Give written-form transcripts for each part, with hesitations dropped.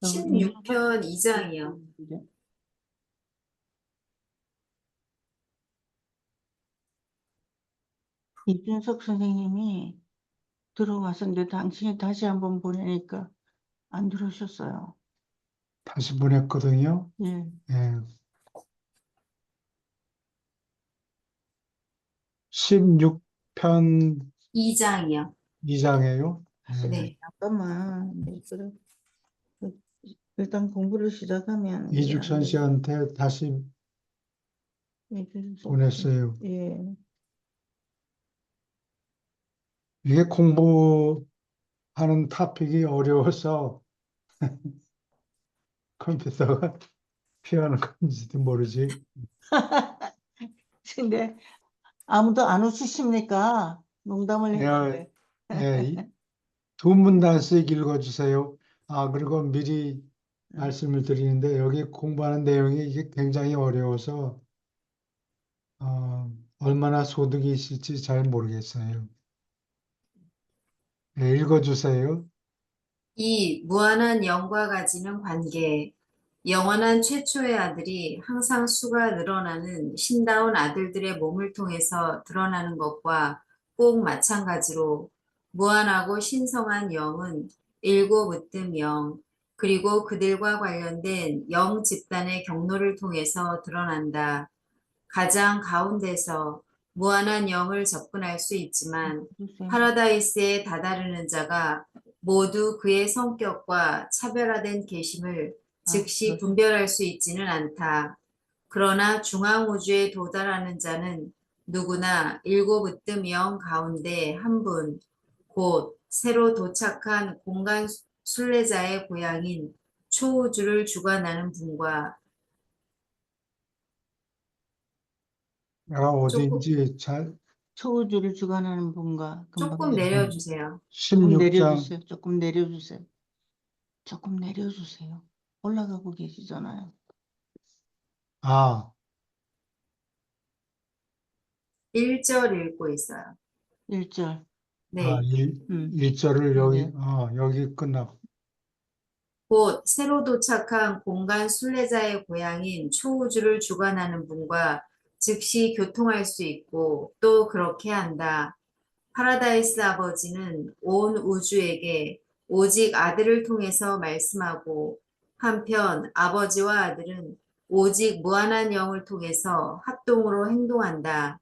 16편 2장이요. 이준석 선생님이 들어왔었는데 당신이 다시 한번 보내니까 안 들어오셨어요. 다시 보냈거든요. 예. 예. 16편 2장이요. 2장이에요. 네. 잠깐만. 네, 그래. 일단 공부를 시작하면 이제 이죽선 안 씨한테 다시 돼. 이준석 보냈어요. 예. 이게 공부하는 토픽이 어려워서 컴퓨터가 피하는 건지도 모르지. 근데 아무도 안 웃으십니까? 농담을 예, 했는데. 예, 두 문단씩 읽어주세요. 아, 그리고 미리 말씀을 드리는데 여기 공부하는 내용이 이게 굉장히 어려워서 얼마나 소득이 있을지 잘 모르겠어요. 예, 읽어주세요. 이 무한한 영과 가지는 관계, 영원한 최초의 아들이 항상 수가 늘어나는 신다운 아들들의 몸을 통해서 드러나는 것과 꼭 마찬가지로 무한하고 신성한 영은 일곱 으뜸 영, 그리고 그들과 관련된 영 집단의 경로를 통해서 드러난다. 가장 가운데서 무한한 영을 접근할 수 있지만 파라다이스에 다다르는 자가 모두 그의 성격과 차별화된 계심을 즉시 분별할 수 있지는 않다. 그러나 중앙우주에 도달하는 자는 누구나 일곱 으뜸 영 가운데 한 분, 곧 새로 도착한 공간 순례자의 고향인 초우주를 주관하는 분과 내가 조금, 어딘지 잘 초우주를 주관하는 분과 조금 내려주세요. 조금 16장 내려주세요. 조금 내려주세요. 조금 내려주세요. 올라가고 계시잖아요. 아, 1절 읽고 있어요. 1절. 네. 1절을 여기 네. 여기 끝나고 곧 새로 도착한 공간 순례자의 고향인 초우주를 주관하는 분과 즉시 교통할 수 있고 또 그렇게 한다. 파라다이스 아버지는 온 우주에게 오직 아들을 통해서 말씀하고 한편 아버지와 아들은 오직 무한한 영을 통해서 합동으로 행동한다.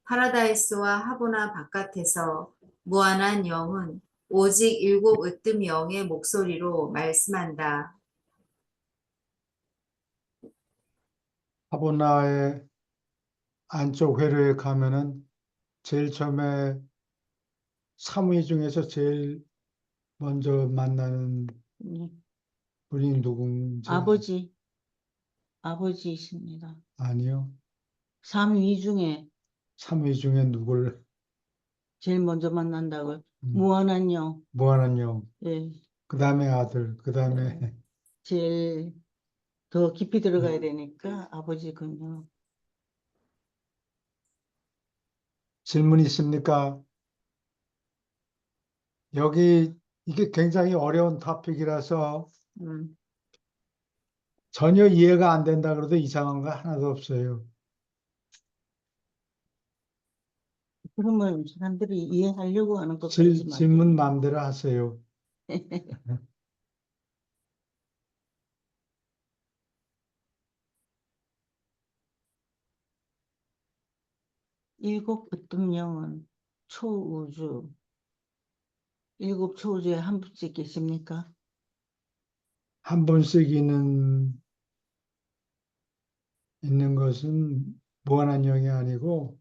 파라다이스와 하보나 바깥에서 무한한 영은 오직 일곱 으뜸 영의 목소리로 말씀한다. 하보나의 안쪽 회로에 가면은 제일 처음에 사무이 중에서 제일 먼저 만나는 네. 분이 누군지 아버지이십니다. 아니요. 삼위 중에 사무이 중에 누굴 제일 먼저 만난다고요. 무한한 영. 무한한 영. 예. 그 다음에 아들. 그 다음에 제일 더 깊이 들어가야 되니까 아버지군요. 질문 있습니까? 여기 이게 굉장히 어려운 토픽이라서 음. 전혀 이해가 안 된다 그래도 이상한 거 하나도 없어요. 그러면 사람들이 이해하려고 하는 것까지 질문 마음대로 하세요. 일곱 으뜸 영은 초우주. 일곱 초우주에 한 분씩 계십니까? 한 번씩 있는 것은 무한한 영이 아니고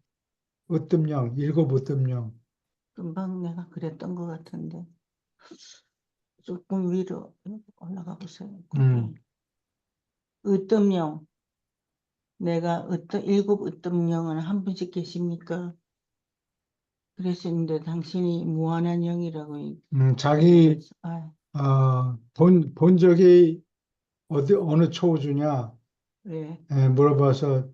으뜸영, 일곱 으뜸영. 금방 내가 그랬던 것 같은데 조금 위로 올라가 보세요. 으뜸영. 내가 일곱 으뜸영은 한 분씩 계십니까? 그랬었는데 당신이 무한한 영이라고 자기 아, 본 적이 어느 초우주냐 네. 물어봐서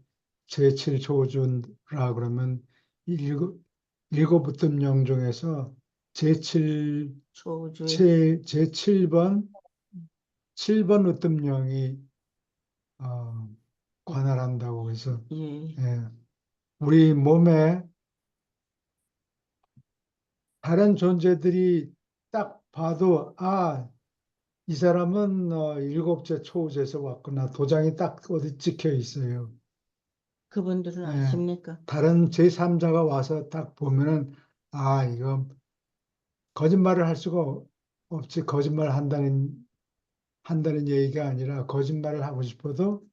제7 초우주라 그러면 일곱 으뜸영 중에서 제7 초우주에 제7번 7번 으뜸령이 관할한다고 해서 예. 예, 우리 몸에 다른 존재들이 딱 봐도 이 사람은 일곱째 초우주에서 왔구나. 도장이 딱 어디 찍혀 있어요. 그분들은 예, 아십니까? 다른 제3자가 와서 딱 보면은 이거 거짓말을 할 수가 없지. 거짓말 한다는 얘기가 아니라 거짓말을 하고 싶어도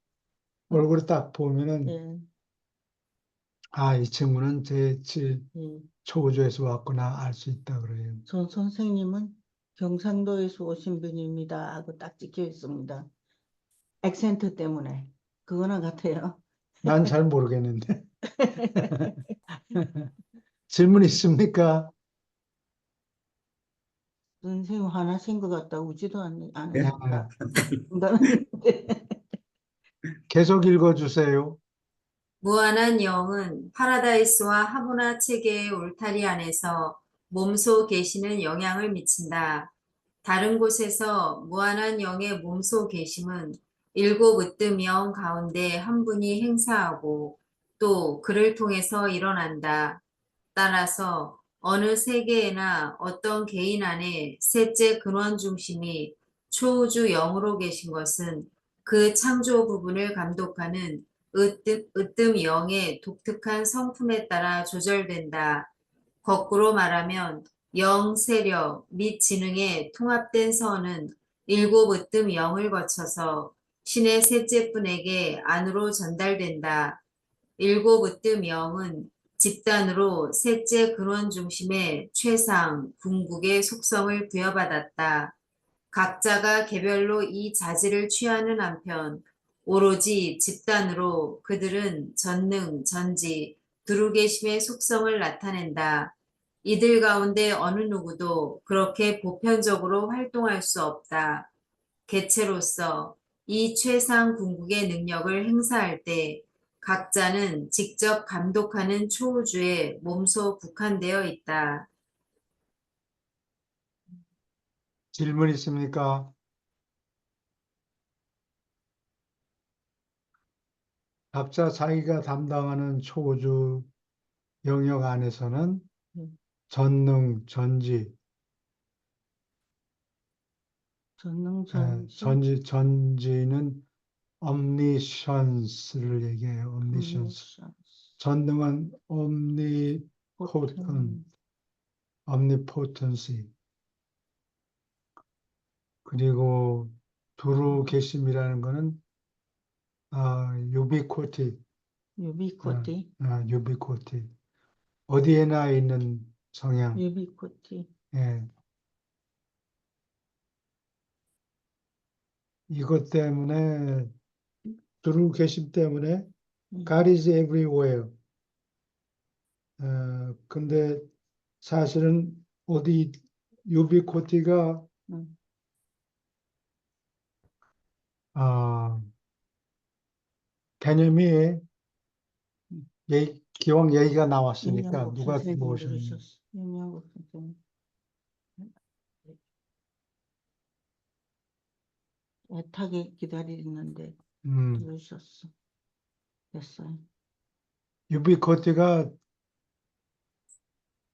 어, 얼굴을 딱 보면은 예. 이 친구는 제7 예. 초우주에서 왔구나 알 수 있다 그래요. 전 선생님은 경상도에서 오신 분입니다 하고 딱 찍혀 있습니다. 액센트 때문에. 그거는 같아요. 난 잘 모르겠는데. 질문 있습니까? 선생님 화나신 것 같다. 우지도 예, 않으신다. 농담했는데. 계속 읽어주세요. 무한한 영은 파라다이스와 하모나 체계의 울타리 안에서 몸소 계시는 영향을 미친다. 다른 곳에서 무한한 영의 몸소 계심은 일곱 으뜸 영 가운데 한 분이 행사하고 또 그를 통해서 일어난다. 따라서 어느 세계에나 어떤 개인 안에 셋째 근원 중심이 초우주 영으로 계신 것은 그 창조 부분을 감독하는 으뜸 영의 독특한 성품에 따라 조절된다. 거꾸로 말하면 영 세력 및 지능의 통합된 선은 일곱 으뜸 영을 거쳐서 신의 셋째 분에게 안으로 전달된다. 일곱 으뜸 영은 집단으로 셋째 근원 중심의 최상, 궁극의 속성을 부여받았다. 각자가 개별로 이 자질을 취하는 한편 오로지 집단으로 그들은 전능, 전지, 두루계심의 속성을 나타낸다. 이들 가운데 어느 누구도 그렇게 보편적으로 활동할 수 없다. 개체로서 이 최상 궁극의 능력을 행사할 때 각자는 직접 감독하는 초우주에 몸소 국한되어 있다. 질문 있습니까? 각자 자기가 담당하는 초우주 영역 안에서는 전능, 전지, 전능전지, 전지는 omniscience를 얘기해요. omniscience. 전능은 보통, omnipotency. 그리고 두루 계심이라는 거는 ubiquity, 유비코티, ubiquity. 어디에나 있는 성향. 유비코티. 예. 이것 때문에 두루 계심 때문에 God is everywhere. 근데 사실은 어디 ubiquity가 음, 아, 개념이 기왕 얘기가 나왔으니까 윤영국 누가 선생님 무엇을 들으셨어. 윤영국 선생님. 애타게 기다리는데 음, 들으셨어. 됐어요. ubiquity가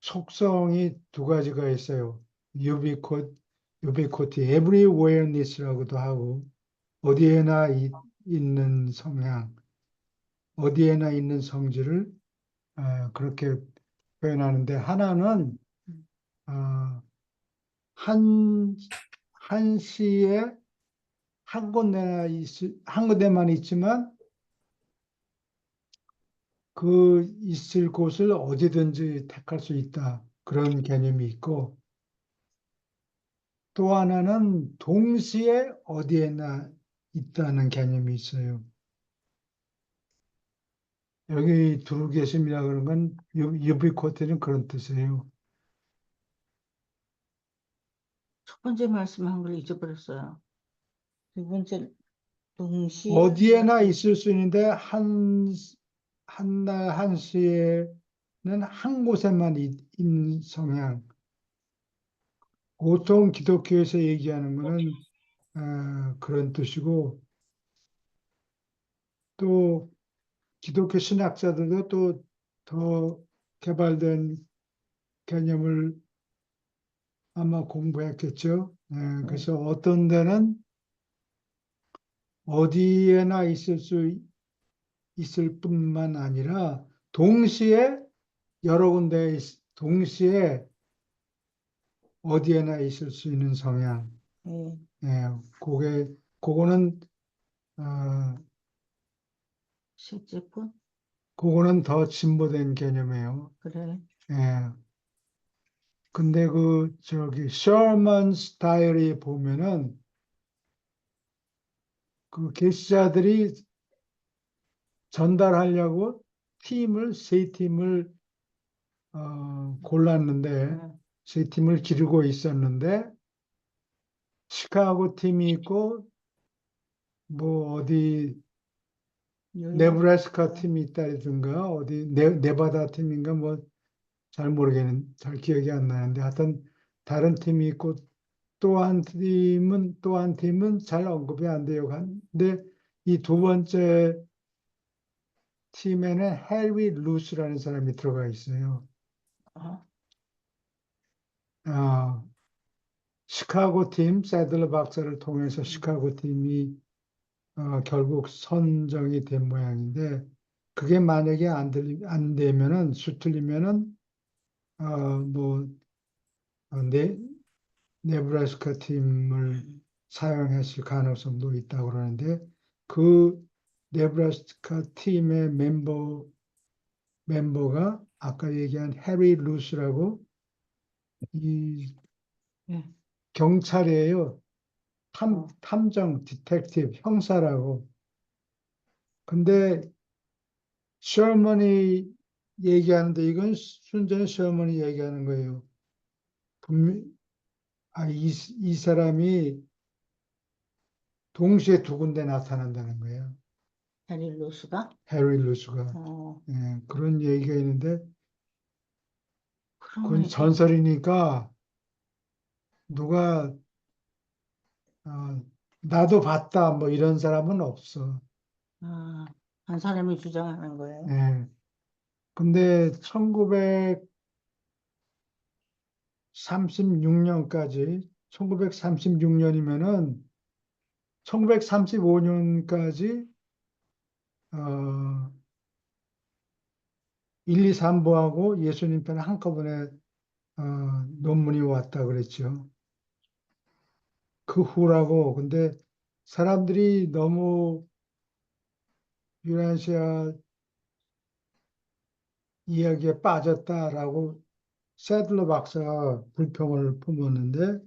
속성이 두 가지가 있어요. ubiquity, everywhereness라고도 하고 어디에나 있는 성향, 어디에나 있는 성질을 그렇게 표현하는데 하나는 음, 어, 한, 한 시에 한 군데만 있지만 그 있을 곳을 어디든지 택할 수 있다. 그런 개념이 있고 또 하나는 동시에 어디에나 있다는 개념이 있어요. 여기 두루 계심이라 그런 건 유비코트는 그런 뜻이에요. 첫 번째 말씀한 걸 잊어버렸어요. 두 번째, 동시에, 어디에나 있을 수 있는데 한 날 한시에는 한 곳에만 있는 성향. 보통 기독교에서 얘기하는 거는 그런 뜻이고 또 기독교 신학자들도 또 더 개발된 개념을 아마 공부했겠죠. 네. 그래서 어떤 데는 어디에나 있을 수 있을 뿐만 아니라 동시에 여러 군데 동시에 어디에나 있을 수 있는 성향. 예. 예, 그거는 어, 실제품? 그거는 더 진보된 개념이에요. 그래. 예. 근데 그 저기 셔먼 스타일이 보면은 그 계시자들이 전달하려고 세 팀을 골랐는데 응. 세 팀을 기르고 있었는데 시카고 팀이 있고 뭐 어디 뉴욕? 네브라스카 응. 팀이 있다든가 어디 네바다 팀인가 뭐 잘 모르겠는 잘 기억이 안 나는데 하여튼 다른 팀이 있고 또 한 팀은 잘 언급이 안 돼요. 근데 이 두 번째 팀에는 해리 루스라는 사람이 들어가 있어요. 어. 아, 시카고 팀 새들러 박사를 통해서 음. 시카고 팀이 결국 선정이 된 모양인데 그게 만약에 안 되면은 수틀리면은 뭐 네, 네브라스카 팀을 사용했을 가능성도 있다고 그러는데 그 네브라스카 팀의 멤버가 아까 얘기한 해리 루스라고 이 예. 경찰이에요. 어. 탐정, 디텍티브, 형사라고. 근데 셔먼이 얘기하는데 이건 순전히 셔먼이 얘기하는 거예요. 분명, 이 사람이 동시에 두 군데 나타난다는 거예요. 해리 루스가? 해리 루스가. 어. 예, 그런 얘기가 있는데 그건 그러면 전설이니까 누가 나도 봤다 뭐 이런 사람은 없어. 아, 한 사람이 주장하는 거예요? 예. 근데 1936년까지 1936년이면은 1935년까지 1, 2, 3부하고 예수님 편 한꺼번에 논문이 왔다 그랬죠. 그 후라고. 근데 사람들이 너무 유라시아 이야기에 빠졌다라고 세들러 박사가 불평을 품었는데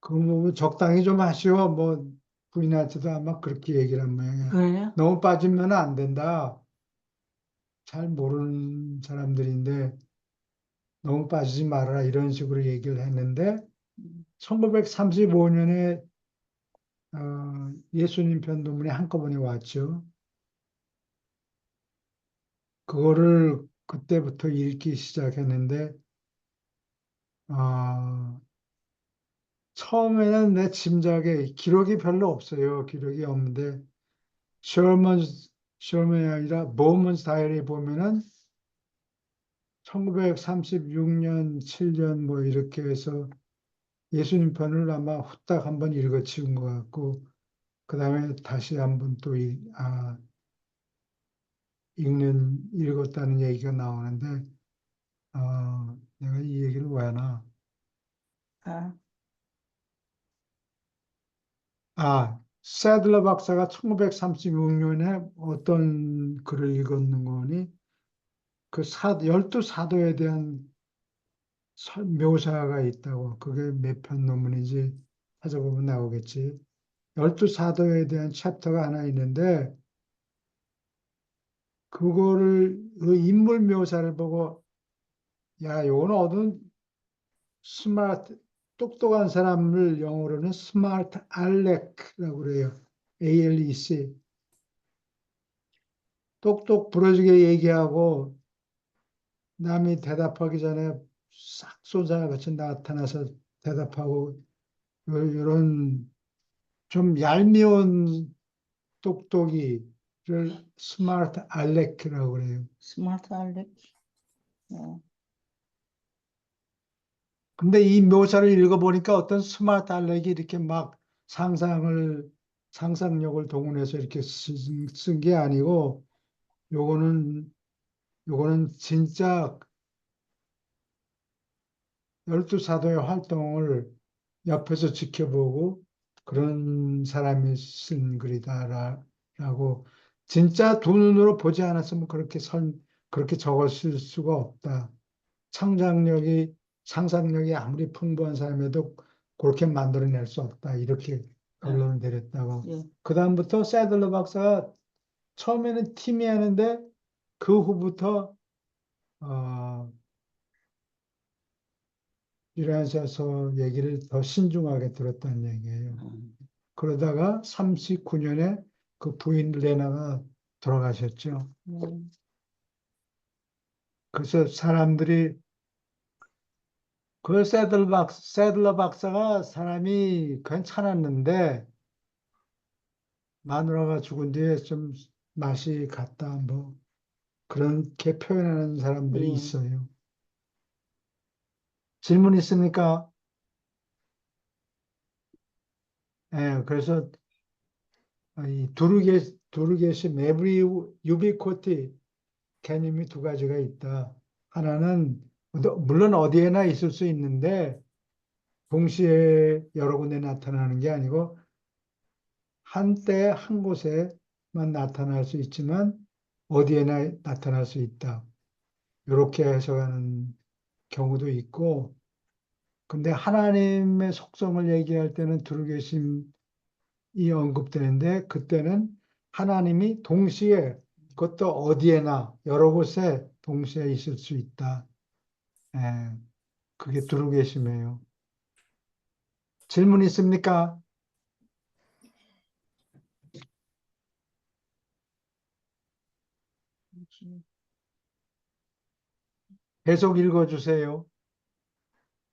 그거 뭐 적당히 좀 하시오. 뭐 부인한테도 아마 그렇게 얘기를 한 모양이야. 그래요? 너무 빠지면 안 된다. 잘 모르는 사람들인데 너무 빠지지 말아라 이런 식으로 얘기를 했는데 음. 1935년에 예수님 편 논문이 한꺼번에 왔죠. 그거를 그때부터 읽기 시작했는데 어, 처음에는 내 짐작에 기록이 별로 없어요. 기록이 없는데 셔먼 셔먼이 아니라 모먼 스타일에 보면은 1936년, 7년 뭐 이렇게 해서 예수님 편을 아마 후딱 한번 읽어치운 것 같고 그 다음에 다시 한번 또 읽었다는 얘기가 나오는데 내가 이 얘기를 왜 하나? 아, 세들러 박사가 1936년에 어떤 글을 읽었는 거니? 그 열두 사도에 대한 묘사가 있다고. 그게 몇 편 논문인지 찾아보면 나오겠지. 열두 사도에 대한 챕터가 하나 있는데 그 인물 묘사를 보고 야, 요거는 어떤 스마트 똑똑한 사람을 영어로는 스마트 알렉이라고 그래요. ALEC. 똑똑 부러지게 얘기하고 남이 대답하기 전에 싹 쏘자같이 나타나서 대답하고 이런 좀 얄미운 똑똑이를 스마트 알렉이라고 그래요. 스마트 알렉. 어, 근데 이 묘사를 읽어보니까 어떤 스마트 알렉이 이렇게 막 상상력을 동원해서 이렇게 쓴 게 아니고, 요거는, 요거는 진짜 12사도의 활동을 옆에서 지켜보고 그런 사람이 쓴 글이다라고 진짜 두 눈으로 보지 않았으면 그렇게 적었을 수가 없다. 창작력이, 상상력이 아무리 풍부한 사람에도 그렇게 만들어낼 수 없다. 이렇게 예, 결론을 내렸다고. 예. 그다음부터 새들러 박사가 처음에는 팀이 하는데 그 후부터 어, 이라에서 얘기를 더 신중하게 들었다는 얘기예요. 그러다가 39년에 그 부인 레나가 돌아가셨죠. 음, 그래서 사람들이 그 새들러 박사가 사람이 괜찮았는데 마누라가 죽은 뒤에 좀 맛이 갔다 뭐 그렇게 표현하는 사람들이 예. 있어요. 질문 있습니까? 예, 그래서 이 두루게시 메브리 유비코티 개념이 두 가지가 있다. 하나는 물론 어디에나 있을 수 있는데 동시에 여러 군데 나타나는 게 아니고 한때 한 곳에만 나타날 수 있지만 어디에나 나타날 수 있다. 이렇게 해석하는 경우도 있고, 근데 하나님의 속성을 얘기할 때는 두루계심이 언급되는데 그때는 하나님이 동시에 그것도 어디에나 여러 곳에 동시에 있을 수 있다. 예, 그게 두루계심이에요. 질문 있습니까? 계속 읽어주세요.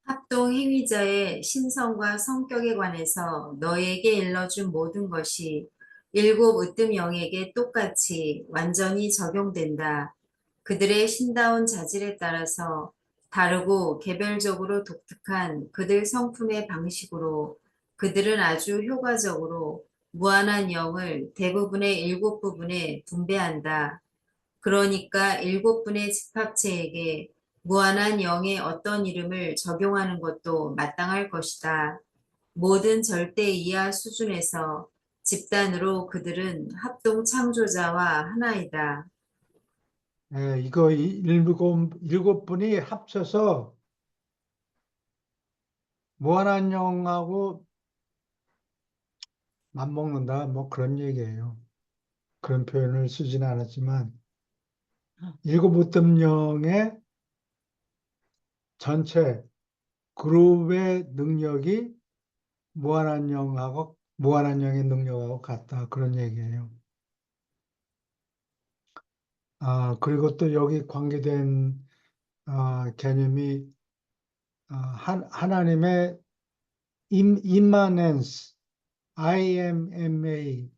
합동 행위자의 신성과 성격에 관해서 너에게 일러준 모든 것이 일곱 으뜸 영에게 똑같이 완전히 적용된다. 그들의 신다운 자질에 따라서 다르고 개별적으로 독특한 그들 성품의 방식으로 그들은 아주 효과적으로 무한한 영을 대부분의 일곱 부분에 분배한다. 그러니까 일곱 분의 집합체에게 무한한 영의 어떤 이름을 적용하는 것도 마땅할 것이다. 모든 절대 이하 수준에서 집단으로 그들은 합동 창조자와 하나이다. 예, 이거 일곱 분이 합쳐서 무한한 영하고 맞먹는다. 뭐 그런 얘기예요. 그런 표현을 쓰지는 않았지만 일곱 으뜸영의 전체 그룹의 능력이 무한한 영의 능력하고 같다. 그런 얘기예요. 그리고 또 여기 관계된 개념이 하나님의 immanence, IMMA,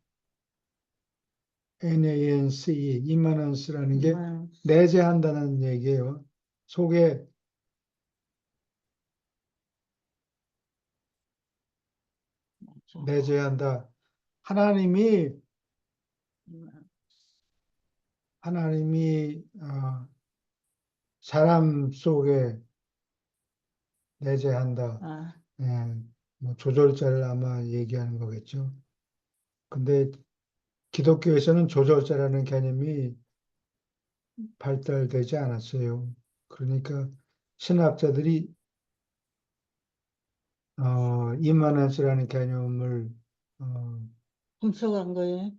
NANCE, immanence라는 게 음, 내재한다는 얘기예요. 속에 내재한다. 하나님이 하나님이 사람 속에 내재한다. 아, 예, 뭐 조절자를 아마 얘기하는 거겠죠. 근데 기독교에서는 조절자라는 개념이 발달되지 않았어요. 그러니까 신학자들이 이마넌스라는 개념을 어, 훔쳐간 거예요.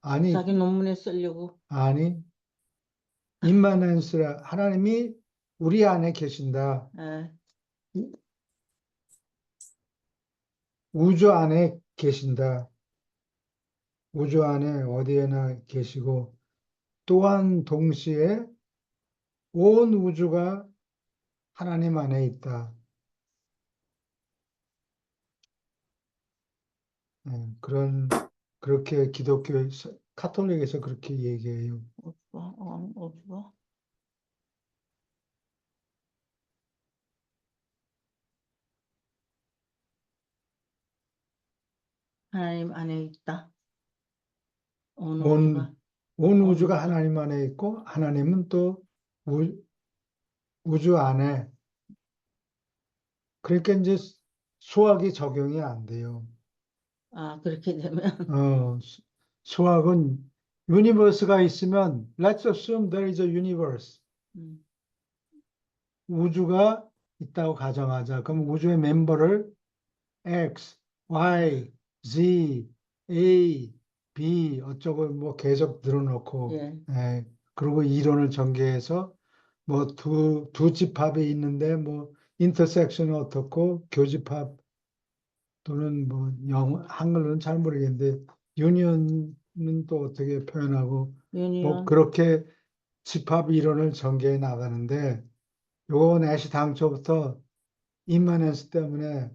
아니 자기 논문에 쓰려고. 아니 임마넨스라 하나님이 우리 안에 계신다. 예, 우- 우주 안에 계신다. 우주 안에 어디에나 계시고 또한 동시에 온 우주가 하나님 안에 있다. 그렇게 기독교, 카톨릭에서 그렇게 얘기해요. 우주가 하나님 안에 있다. 온 우주가 온, 온 온 우주가 우주. 하나님 안에 있고, 하나님은 또 우주 안에, 그러니까 이제 수학이 적용이 안 돼요. 아, 그렇게 되면 수학은 유니버스가 있으면, let's assume there is a universe. 음, 우주가 있다고 가정하자. 그럼 우주의 멤버를 X, Y, Z, A, B 어쩌고 뭐 계속 늘어놓고, 예, 그리고 이론을 전개해서 뭐 두 집합이 있는데 뭐 인터섹션은 어떻고 교집합 또는 뭐 한글로는 잘 모르겠는데 유니언은 또 어떻게 표현하고 뭐 유니온. 그렇게 집합 이론을 전개해 나가는데 요거 내시 당초부터 임마넨스 때문에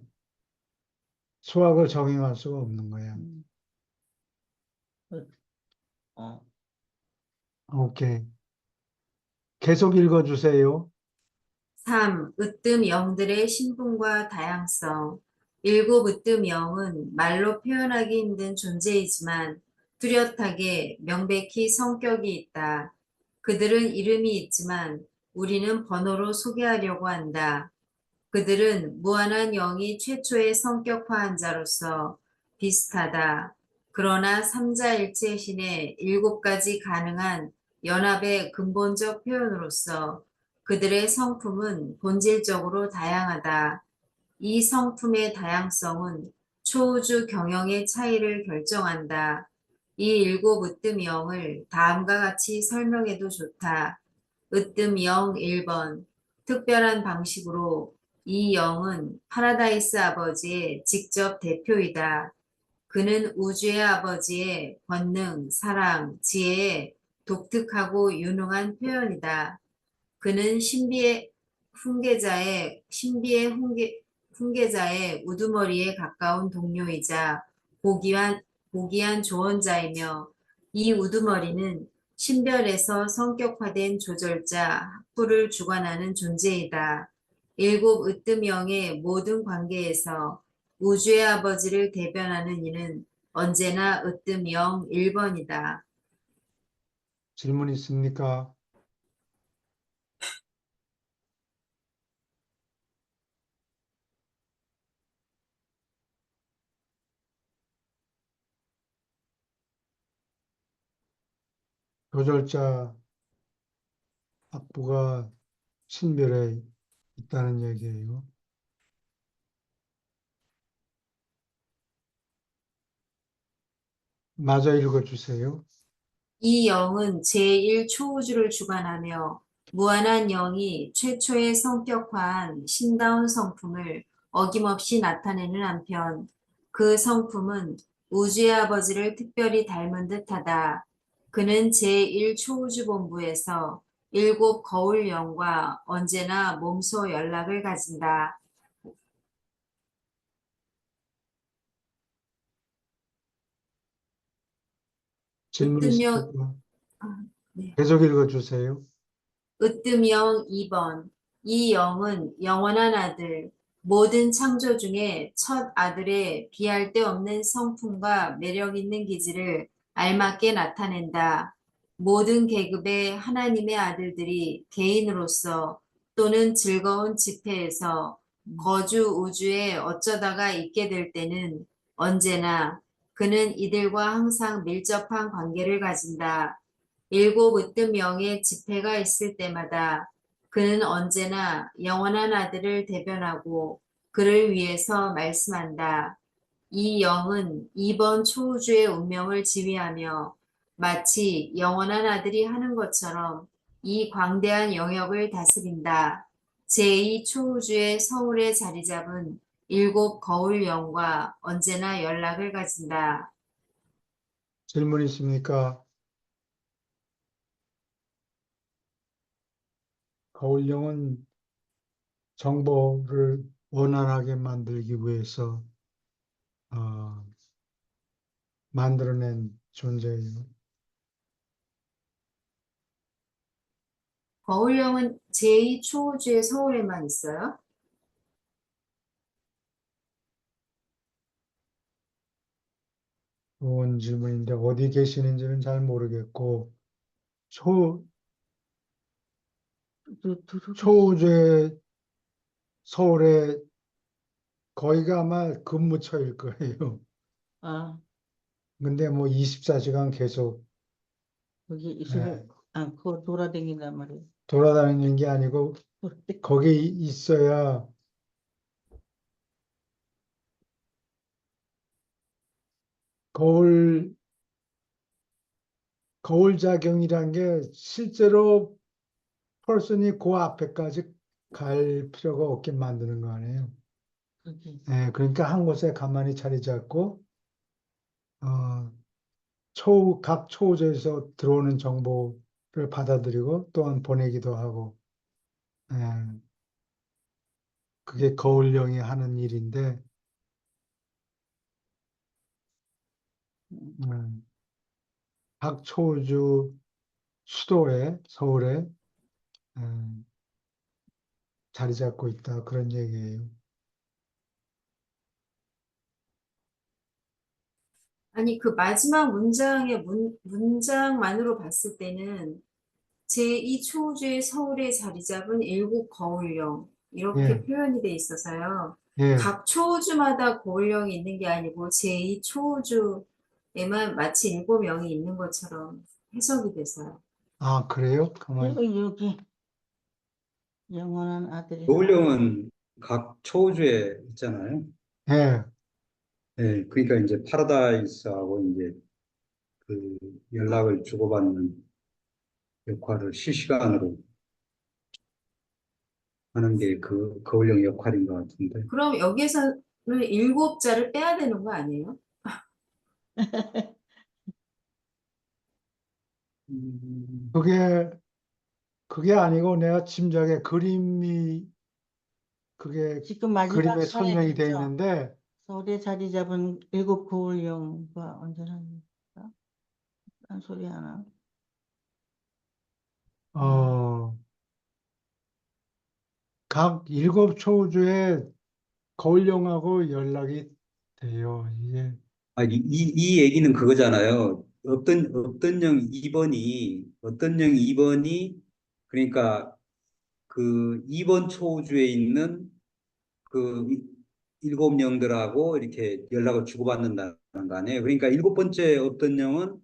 수학을 적용할 수가 없는 거야. 음, 그, 어, 오케이. 계속 읽어주세요. 3. 으뜸 영들의 신분과 다양성. 일곱 으뜸 영은 말로 표현하기 힘든 존재이지만 뚜렷하게 명백히 성격이 있다. 그들은 이름이 있지만 우리는 번호로 소개하려고 한다. 그들은 무한한 영이 최초의 성격화한 자로서 비슷하다. 그러나 삼자일체 신의 일곱 가지 가능한 연합의 근본적 표현으로서 그들의 성품은 본질적으로 다양하다. 이 성품의 다양성은 초우주 경영의 차이를 결정한다. 이 일곱 으뜸영을 다음과 같이 설명해도 좋다. 으뜸영 1번. 특별한 방식으로 이 영은 파라다이스 아버지의 직접 대표이다. 그는 우주의 아버지의 권능, 사랑, 지혜의 독특하고 유능한 표현이다. 그는 훈계자의 우두머리에 가까운 동료이자 고귀한, 고귀한 조언자이며 이 우두머리는 신별에서 성격화된 조절자, 학부를 주관하는 존재이다. 일곱 으뜸영의 모든 관계에서 우주의 아버지를 대변하는 이는 언제나 으뜸영 1번이다. 질문 있습니까? 조절자 학부가 신별에 있다는 얘기예요. 마저 읽어주세요. 이 영은 제1초우주를 주관하며 무한한 영이 최초의 성격화한 신다운 성품을 어김없이 나타내는 한편 그 성품은 우주의 아버지를 특별히 닮은 듯하다. 그는 제1초우주 본부에서 일곱 거울 영과 언제나 몸소 연락을 가진다. 질문 으뜸영, 있습니까? 네. 계속 읽어주세요. 으뜸영 2번. 이 영은 영원한 아들, 모든 창조 중에 첫 아들의 비할 데 없는 성품과 매력 있는 기질을 알맞게 나타낸다. 모든 계급의 하나님의 아들들이 개인으로서 또는 즐거운 집회에서 거주 우주에 어쩌다가 있게 될 때는 언제나 그는 이들과 항상 밀접한 관계를 가진다. 일곱 으뜸 영의 집회가 있을 때마다 그는 언제나 영원한 아들을 대변하고 그를 위해서 말씀한다. 이 영은 이번 초우주의 운명을 지휘하며 마치 영원한 아들이 하는 것처럼 이 광대한 영역을 다스린다. 제2 초우주의 서울에 자리 잡은 일곱 거울 영과 언제나 연락을 가진다. 질문 있습니까? 거울령은 정보를 원활하게 만들기 위해서 어, 만들어낸 존재예요. 거울령은 제2초우주의 서울에만 있어요? 좋은 질문인데 어디 계시는지는 잘 모르겠고 초 두루기. 초우주의 서울에 거기가 아마 근무처일 거예요. 아, 근데 뭐 24시간 계속 거기 있을 예, 않고 돌아다닌단 말이에요. 돌아다니는 게 아니고 돌아다니- 거기 있어야 거울 거울 작용이란 게 실제로 펄슨이 그 앞에까지 갈 필요가 없게 만드는 거 아니에요. 거기. 예, 그러니까 한 곳에 가만히 자리 잡고 어, 각 초우주에서 들어오는 정보를 받아들이고 또한 보내기도 하고 예, 그게 거울령이 하는 일인데 음, 음, 각 초우주 수도에 서울에 음, 자리 잡고 있다 그런 얘기예요. 아니, 그 마지막 문장의 문장만으로 봤을 때는 제2초우주의 서울에 자리 잡은 일곱 거울령 이렇게 예, 표현이 돼 있어서요. 예. 각 초우주마다 거울령이 있는 게 아니고 제2초우주에만 마치 일곱 명이 있는 것처럼 해석이 돼서요. 아, 그래요? 가만. 여기 영원한 아들이라. 노을령은 각 초우주에 있잖아요. 예. 예, 그러니까 이제 파라다이스하고 이제 그 연락을 주고받는 역할을 실시간으로 하는 게 그 거울령 역할인 것 같은데. 그럼 여기에서는 일곱 자를 빼야 되는 거 아니에요? 음, 그게, 그게 아니고 내가 짐작에 그게 지금 마지막 그림에 선에 설명이 돼 있죠. 있는데, 서울에 자리 잡은 일곱 거울령과 언제랍니까? 딴 소리 하나. 음, 어, 각 일곱 초우주에 거울령하고 연락이 돼요. 이게, 이 얘기는 그거잖아요. 어떤 영 2번이 그러니까 그 2번 초우주에 있는 그 일곱 영들하고 이렇게 연락을 주고받는다는 거 아니에요. 그러니까 일곱 번째 어떤 영은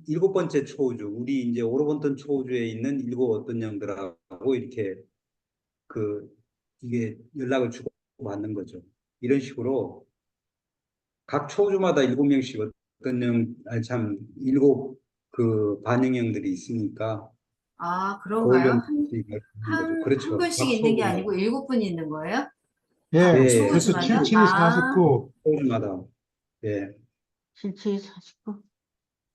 일곱 번째 초우주, 우리 이제 오로본턴 초우주에 있는 일곱 어떤 영들하고 이렇게 그 이게 연락을 주고받는 거죠. 이런 식으로 각 초우주마다 일곱 명씩 어떤 영, 아니 참 일곱 그 반영형들이 있으니까 아, 그런가요? 거울령 있는 거죠. 한 그렇죠. 분씩 각 있는 게 초우주마다. 아니고 일곱 분 있는 거예요? 각 예. 예, 그래서 초우주마다? 77이 아, 49, 초우주마다. 예, 7749.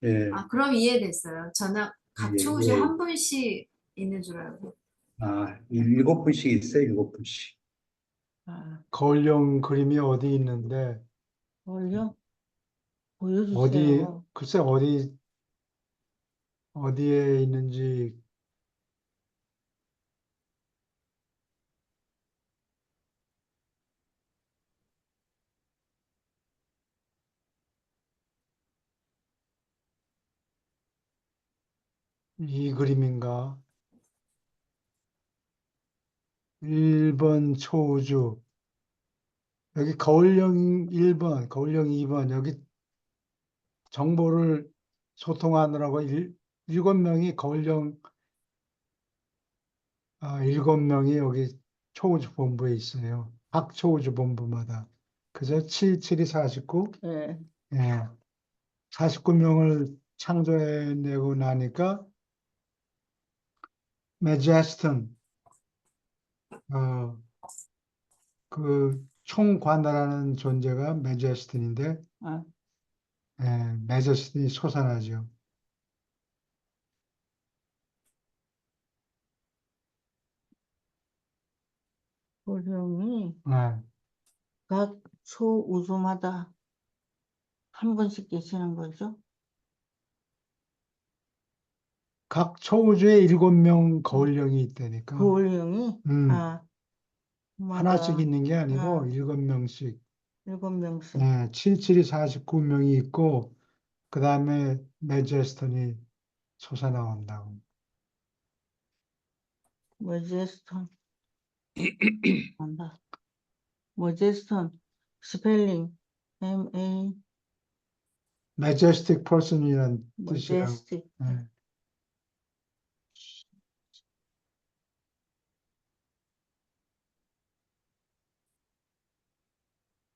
예, 그럼 이해됐어요. 저는 각 예, 초우주에 예. 한 분씩 있는 줄 알고. 아, 일곱 분씩 있어요, 일곱 분씩. 아, 거울령 그림이 어디 있는데, 거울령 어디, 보여주세요. 글쎄 어디에 있는지, 이 그림인가? 1번 초우주. 여기 거울령 1번, 거울령 2번, 여기 정보를 소통하느라고 일곱 명이 거울령, 7명이 여기 초우주 본부에 있어요. 각 초우주 본부마다. 그죠? 7, 7이 49, 예, 예. 49명을 창조해내고 나니까, 메제스턴, 어, 그 총관할하는 존재가 메제스턴인데, 아, 예, 메제스턴이 솟아나죠. 거울령이 예. 각 초우주마다 한 번씩 계시는 거죠? 각 초우주에 7명 거울령이 있다니까. 거울령이? 음, 아, 하나씩 마다, 있는 게 아니고 아, 7명씩. 7명씩. 예, 77이 49명이 있고, 그 다음에 메제스턴이 솟아나온다고. 머제스턴, 한다. 머제스턴, 스펠링, M-A, Majestic person이라는 뜻이라고. 머제스틱. 예.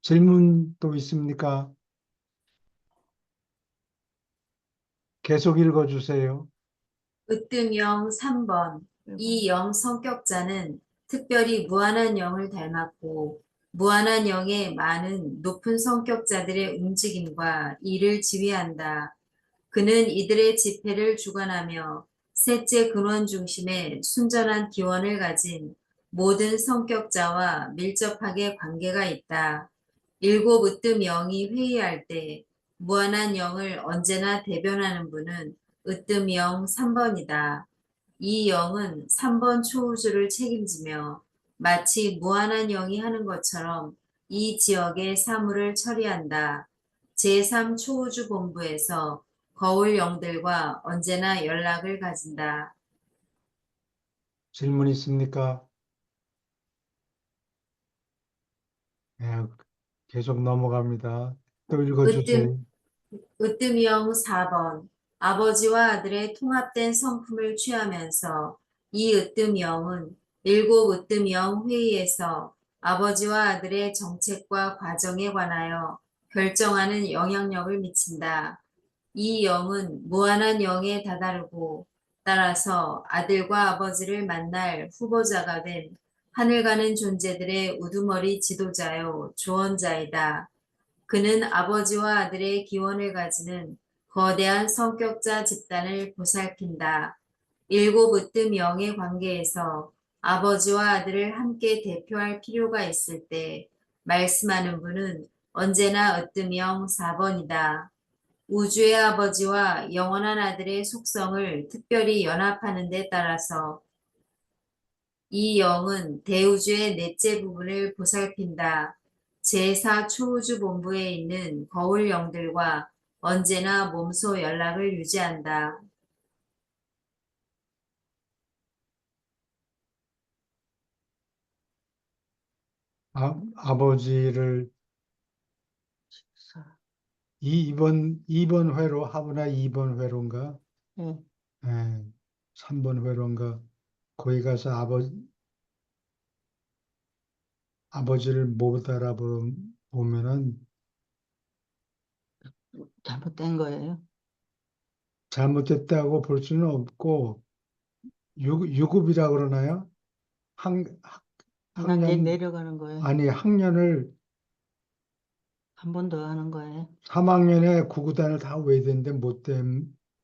질문 또 있습니까? 계속 읽어주세요. 으뜸영 3번. 이 영 성격자는 특별히 무한한 영을 닮았고 무한한 영의 많은 높은 성격자들의 움직임과 일을 지휘한다. 그는 이들의 집회를 주관하며 셋째 근원 중심의 순전한 기원을 가진 모든 성격자와 밀접하게 관계가 있다. 일곱 으뜸 영이 회의할 때 무한한 영을 언제나 대변하는 분은 으뜸 영 3번이다. 이 영은 3번 초우주를 책임지며 마치 무한한 영이 하는 것처럼 이 지역의 사물을 처리한다. 제3 초우주 본부에서 거울 영들과 언제나 연락을 가진다. 질문 있습니까? 예, 계속 넘어갑니다. 또 읽어주세요. 으뜸, 으뜸형 4번. 아버지와 아들의 통합된 성품을 취하면서 이 으뜸형은 일곱 으뜸형 회의에서 아버지와 아들의 정책과 과정에 관하여 결정하는 영향력을 미친다. 이 영은 무한한 영에 다다르고 따라서 아들과 아버지를 만날 후보자가 된 하늘 가는 존재들의 우두머리 지도자요 조언자이다. 그는 아버지와 아들의 기원을 가지는 거대한 성격자 집단을 보살핀다. 일곱 으뜸 영의 관계에서 아버지와 아들을 함께 대표할 필요가 있을 때 말씀하는 분은 언제나 으뜸영 4번이다. 우주의 아버지와 영원한 아들의 속성을 특별히 연합하는 데 따라서 이 영은 대우주의 넷째 부분을 보살핀다. 제4 초우주 본부에 있는 거울 영들과 언제나 몸소 연락을 유지한다. 아버지를 이번 회로 하부나 2번 회로인가? 예, 예, 3번 회로인가? 거기 가서 아버지를 못 알아보면은 잘못된 거예요. 잘못됐다고 볼 수는 없고, 유급이라 그러나요? 학, 학- 한 단계 학년, 내려가는 거예요. 아니, 학년을 한 번 더 하는 거예요. 3학년에 구구단을 다 외워야 되는데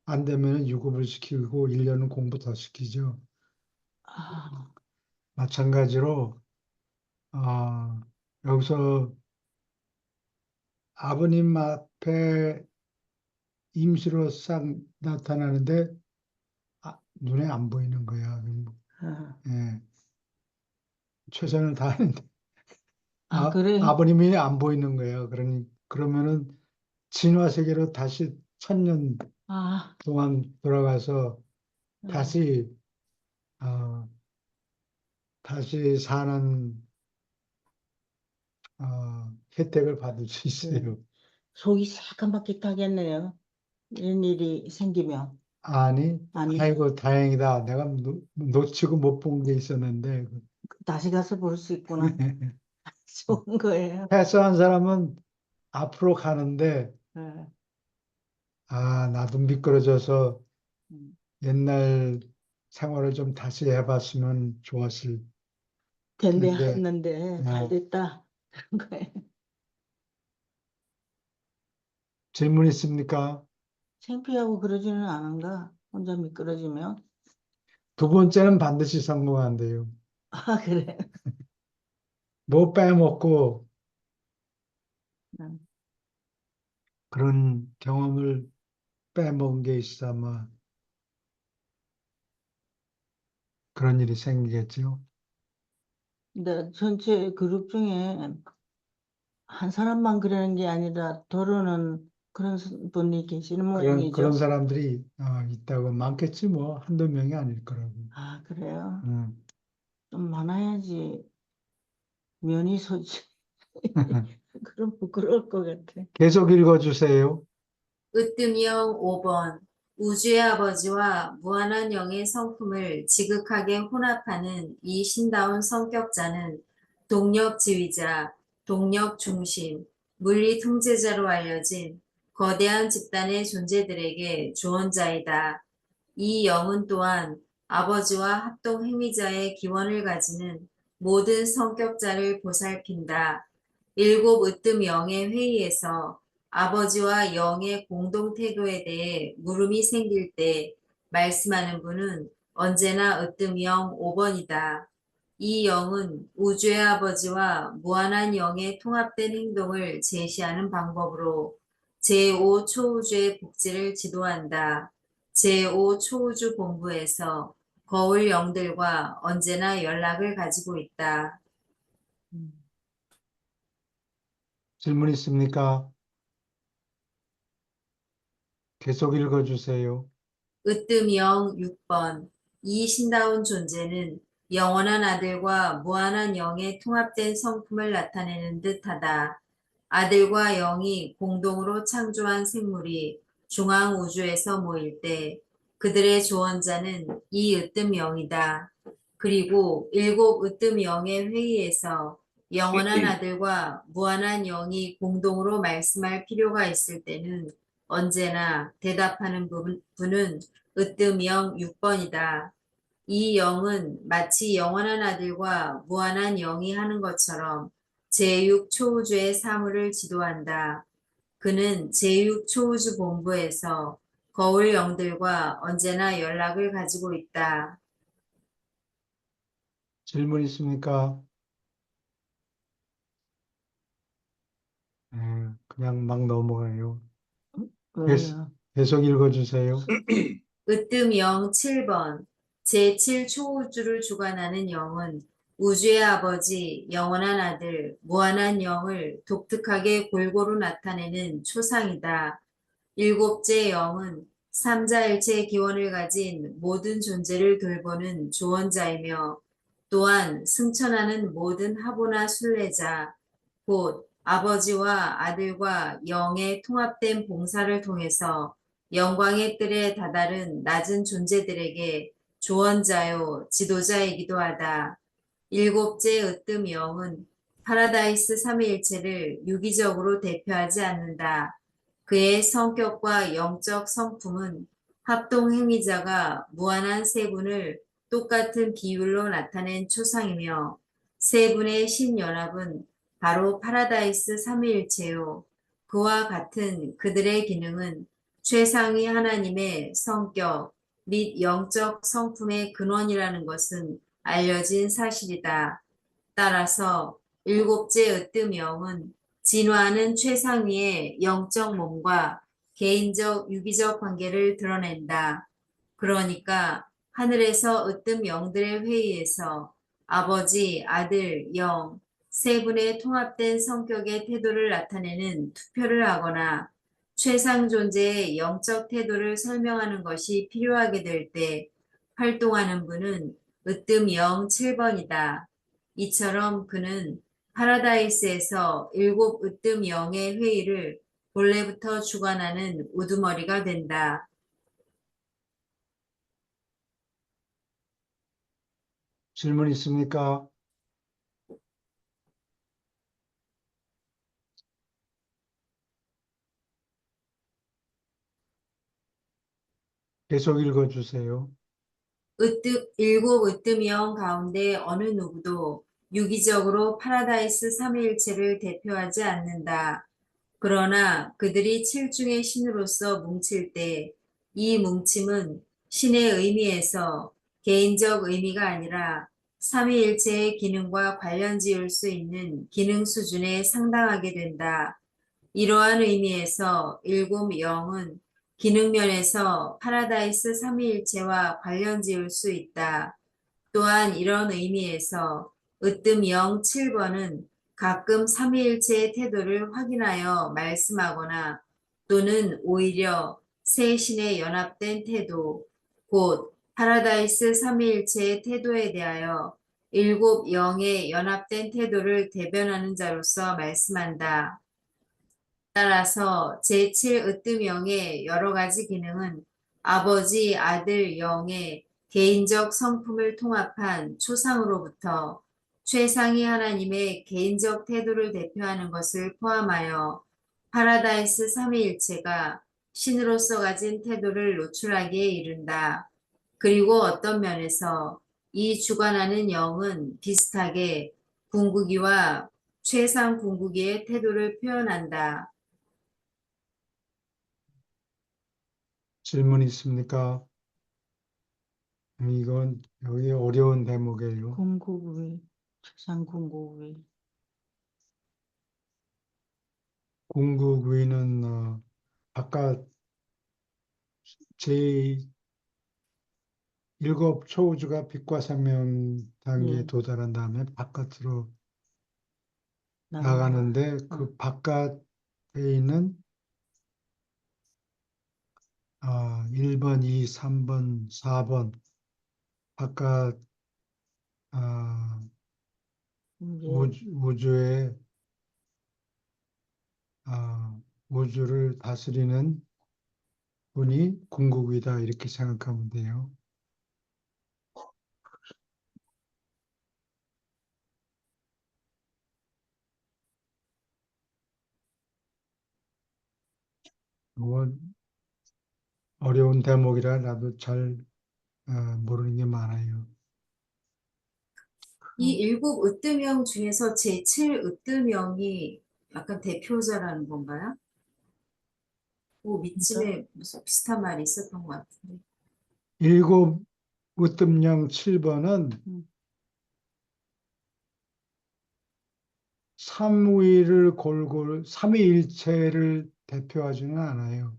안 되면 유급을 시키고 1년은 공부 더 시키죠. 아, 마찬가지로 어, 여기서 아버님 앞에 임시로 싹 나타나는데 눈에 안 보이는 거야. 아, 예, 최선을 다하는데 그래. 아버님이 안 보이는 거예요. 그러면은 진화 세계로 다시 1000년 아, 동안 돌아가서 어, 다시 어, 다시 사는 혜택을 받을 수 네. 있어요. 속이 새까맣게 타겠네요. 이런 일이 생기면. 아니, 아니, 아이고 다행이다. 내가 놓치고 못 본 게 있었는데 다시 가서 볼 수 있구나. 좋은 거예요. 패스한 사람은 앞으로 가는데 예. 나도 미끄러져서 음. 옛날 생활을 좀 다시 해봤으면 좋았을 된대 텐데 했는데 잘 어, 됐다. 그런 거예요. 질문 있습니까? 창피하고 그러지는 않은가? 혼자 미끄러지면. 두 번째는 반드시 성공한대요. 아, 그래. 뭐 빼먹고 음. 그런 경험을 빼먹은 게 있어 아마 그런 일이 생기겠죠. 근데 전체 그룹 중에 한 사람만 그러는 게 아니라 더러는 그런 분이 계시는 그런 모양이죠. 사람들이 있다고 많겠지 뭐 한두 명이 아닐 거라고. 아, 그래요? 음. 좀 많아야지 면이 서지. 그럼 부끄러울 것 같아. 계속 읽어주세요. 으뜸영 5번 우주의 아버지와 무한한 영의 성품을 지극하게 혼합하는 이 신다운 성격자는 동력 지휘자, 동력 중심, 물리 통제자로 알려진 거대한 집단의 존재들에게 주원자이다. 이 영은 또한 아버지와 합동 행위자의 기원을 가지는 모든 성격자를 보살핀다. 일곱 으뜸 영의 회의에서 아버지와 영의 공동 태도에 대해 물음이 생길 때 말씀하는 분은 언제나 으뜸영 5번이다. 이 영은 우주의 아버지와 무한한 영의 통합된 행동을 제시하는 방법으로 제5 초우주의 복지를 지도한다. 제5 초우주 본부에서 거울 영들과 언제나 연락을 가지고 있다. 음. 질문 있습니까? 계속 읽어주세요. 으뜸영 6번 이 신다운 존재는 영원한 아들과 무한한 영의 통합된 성품을 나타내는 듯하다. 아들과 영이 공동으로 창조한 생물이 중앙 우주에서 모일 때 그들의 조언자는 이 으뜸영이다. 그리고 일곱 으뜸영의 회의에서 영원한 아들과 무한한 영이 공동으로 말씀할 필요가 있을 때는 언제나 대답하는 분은 으뜸영 6번이다. 이 영은 마치 영원한 아들과 무한한 영이 하는 것처럼 제6 초우주의 사물을 지도한다. 그는 제6 초우주 본부에서 거울 영들과 언제나 연락을 가지고 있다. 질문 있습니까? 그냥 막 넘어가요. 계속, 왜요? 계속 읽어주세요. 으뜸영 7번 제7 초우주를 주관하는 영은 우주의 아버지, 영원한 아들, 무한한 영을 독특하게 골고루 나타내는 초상이다. 일곱째 영은 삼자일체 기원을 가진 모든 존재를 돌보는 조언자이며 또한 승천하는 모든 하보나 순례자, 곧 아버지와 아들과 영의 통합된 봉사를 통해서 영광의 뜰에 다다른 낮은 존재들에게 조언자요 지도자이기도 하다. 일곱째 으뜸 영은 파라다이스 삼위일체를 유기적으로 대표하지 않는다. 그의 성격과 영적 성품은 합동행위자가 무한한 세분을 똑같은 비율로 나타낸 초상이며 세분의 신연합은 바로 파라다이스 삼위일체요. 그와 같은 그들의 기능은 최상위 하나님의 성격 및 영적 성품의 근원이라는 것은 알려진 사실이다. 따라서 일곱째 으뜸영은 진화하는 최상위의 영적 몸과 개인적 유기적 관계를 드러낸다. 그러니까 하늘에서 으뜸 영들의 회의에서 아버지, 아들, 영, 세 분의 통합된 성격의 태도를 나타내는 투표를 하거나 최상 존재의 영적 태도를 설명하는 것이 필요하게 될 때 활동하는 분은 으뜸 영 7번이다. 이처럼 그는 파라다이스에서 일곱 으뜸 영의 회의를 본래부터 주관하는 우두머리가 된다. 질문 있습니까? 계속 읽어주세요. 일곱 으뜸형 가운데 어느 누구도 유기적으로 파라다이스 삼위일체를 대표하지 않는다. 그러나 그들이 칠중의 신으로서 뭉칠 때 이 뭉침은 신의 의미에서 개인적 의미가 아니라 삼위일체의 기능과 관련 지을 수 있는 기능 수준에 상당하게 된다. 이러한 의미에서 일곱 영은 기능면에서 파라다이스 삼위일체와 관련 지을 수 있다. 또한 이런 의미에서 으뜸0 7번은 가끔 삼위일체의 태도를 확인하여 말씀하거나 또는 오히려 세 신의 연합된 태도, 곧 파라다이스 삼위일체의 태도에 대하여 일곱 영의 연합된 태도를 대변하는 자로서 말씀한다. 따라서 제7으뜸영의 여러 가지 기능은 아버지, 아들, 영의 개인적 성품을 통합한 초상으로부터 최상위 하나님의 개인적 태도를 대표하는 것을 포함하여 파라다이스 삼위일체가 신으로서 가진 태도를 노출하기에 이른다. 그리고 어떤 면에서 이 주관하는 영은 비슷하게 궁극이와 최상 궁극이의 태도를 표현한다. 질문 있습니까? 이건 여기 어려운 대목이에요. 궁극의, 최상 궁극의. 궁극위는 아까 제 일곱 초우주가 빛과 생명 단계에 예. 도달한 다음에 바깥으로 나가는 나가는데 그 바깥에 있는 1번, 2, 3번, 4번 바깥 이제 우주의 우주를 다스리는 분이 궁극이다 이렇게 생각하면 돼요. 이건 어려운 대목이라 나도 잘 모르는 게 많아요. 이 일곱 으뜸형 중에서 제7 으뜸형이 약간 대표자라는 건가요? 그 밑쯤에 무슨 비슷한 말이 있었던 것 같은데. 일곱 으뜸령 7번은 삼위를 골고루 삼위일체를 대표하지는 않아요.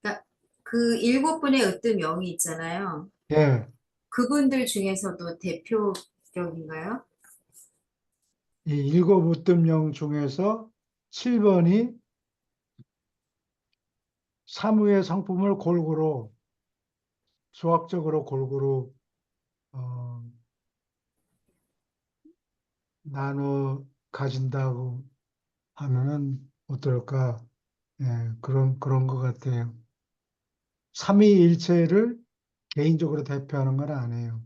그러니까 그 일곱 분의 으뜸형이 있잖아요. 예, 그분들 중에서도 대표격인가요? 이 일곱 으뜸령 중에서 7번이 삼위의 성품을 골고루 수학적으로 골고루 어, 나눠 가진다고 하면은 어떨까? 예, 그런 것 같아요. 삼위일체를 개인적으로 대표하는 건 아니에요.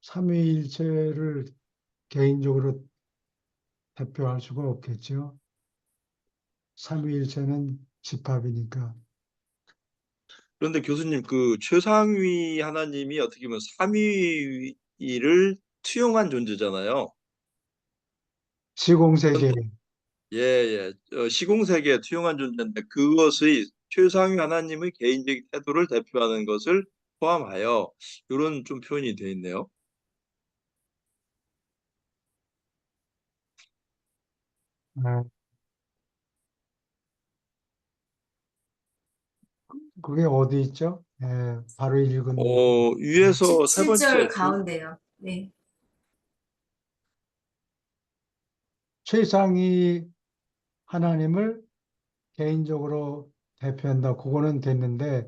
삼위일체를 개인적으로 대표할 수가 없겠죠. 삼위일체는 집합이니까. 그런데 교수님, 그 최상위 하나님이 어떻게 보면 삼위를 투영한 존재잖아요. 시공세계. 예, 예. 시공세계에 투영한 존재인데 그것의 최상위 하나님의 개인적인 태도를 대표하는 것을 포함하여 이런 좀 표현이 되어 있네요. 아, 그게 어디 있죠? 예, 바로 읽은 위에서 세 17절 번째 가운데요. 네. 최상위 하나님을 개인적으로 대표한다. 그거는 됐는데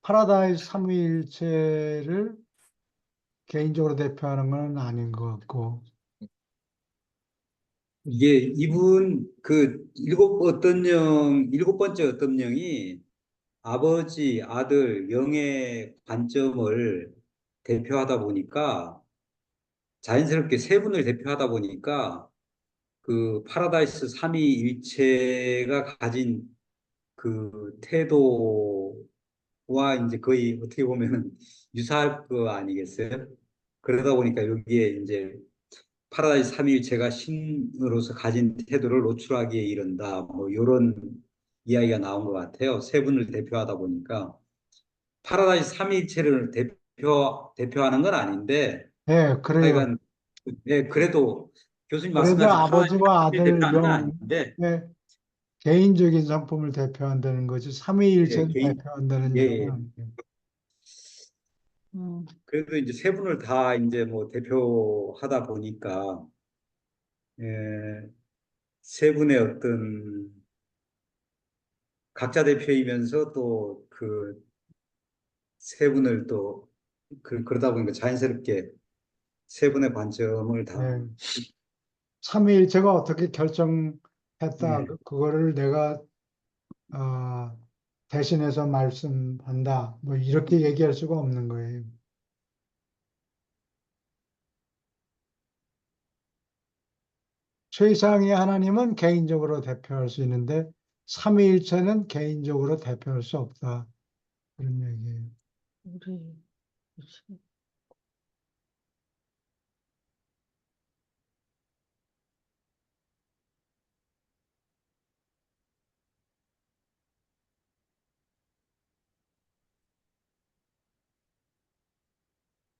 파라다이스 삼위일체를 개인적으로 대표하는 건 아닌 것 같고. 이게 이분 그 일곱 번째 어떤 영이 아버지, 아들, 영의 관점을 대표하다 보니까 자연스럽게 세 분을 대표하다 보니까 그 파라다이스 삼위일체가 가진 그 태도와 이제 거의 어떻게 보면은 유사할 거 아니겠어요? 그러다 보니까 여기에 이제 파라다이스 삼위일체가 신으로서 가진 태도를 노출하기에 이른다. 뭐 이런 이야기가 나온 것 같아요. 세 분을 대표하다 보니까. 파라다이스 삼위일체를 대표하는 건 아닌데 예, 그래요. 하여간 예, 그래도 교수님 그래도 말씀하신 파라다이스 아버지와 삼위를 아들 대표하는 건 아닌데 영의 개인적인 성품을 대표한다는 거지, 예, 삼위일체를 개인 대표한다는 예, 얘기는 예. 아니에요. 음, 그래도 이제 세 분을 다 이제 뭐 대표하다 보니까 예, 세 분의 어떤 각자 대표이면서 또 그 세 분을 또 그러다 보니까 자연스럽게 세 분의 관점을 다 예. 삼위일체가 어떻게 결정했다, 예, 그거를 내가 어, 대신해서 말씀한다, 뭐 이렇게 얘기할 수가 없는 거예요. 최상위 하나님은 개인적으로 대표할 수 있는데 삼위일체는 개인적으로 대표할 수 없다, 그런 얘기예요. 우리 그치.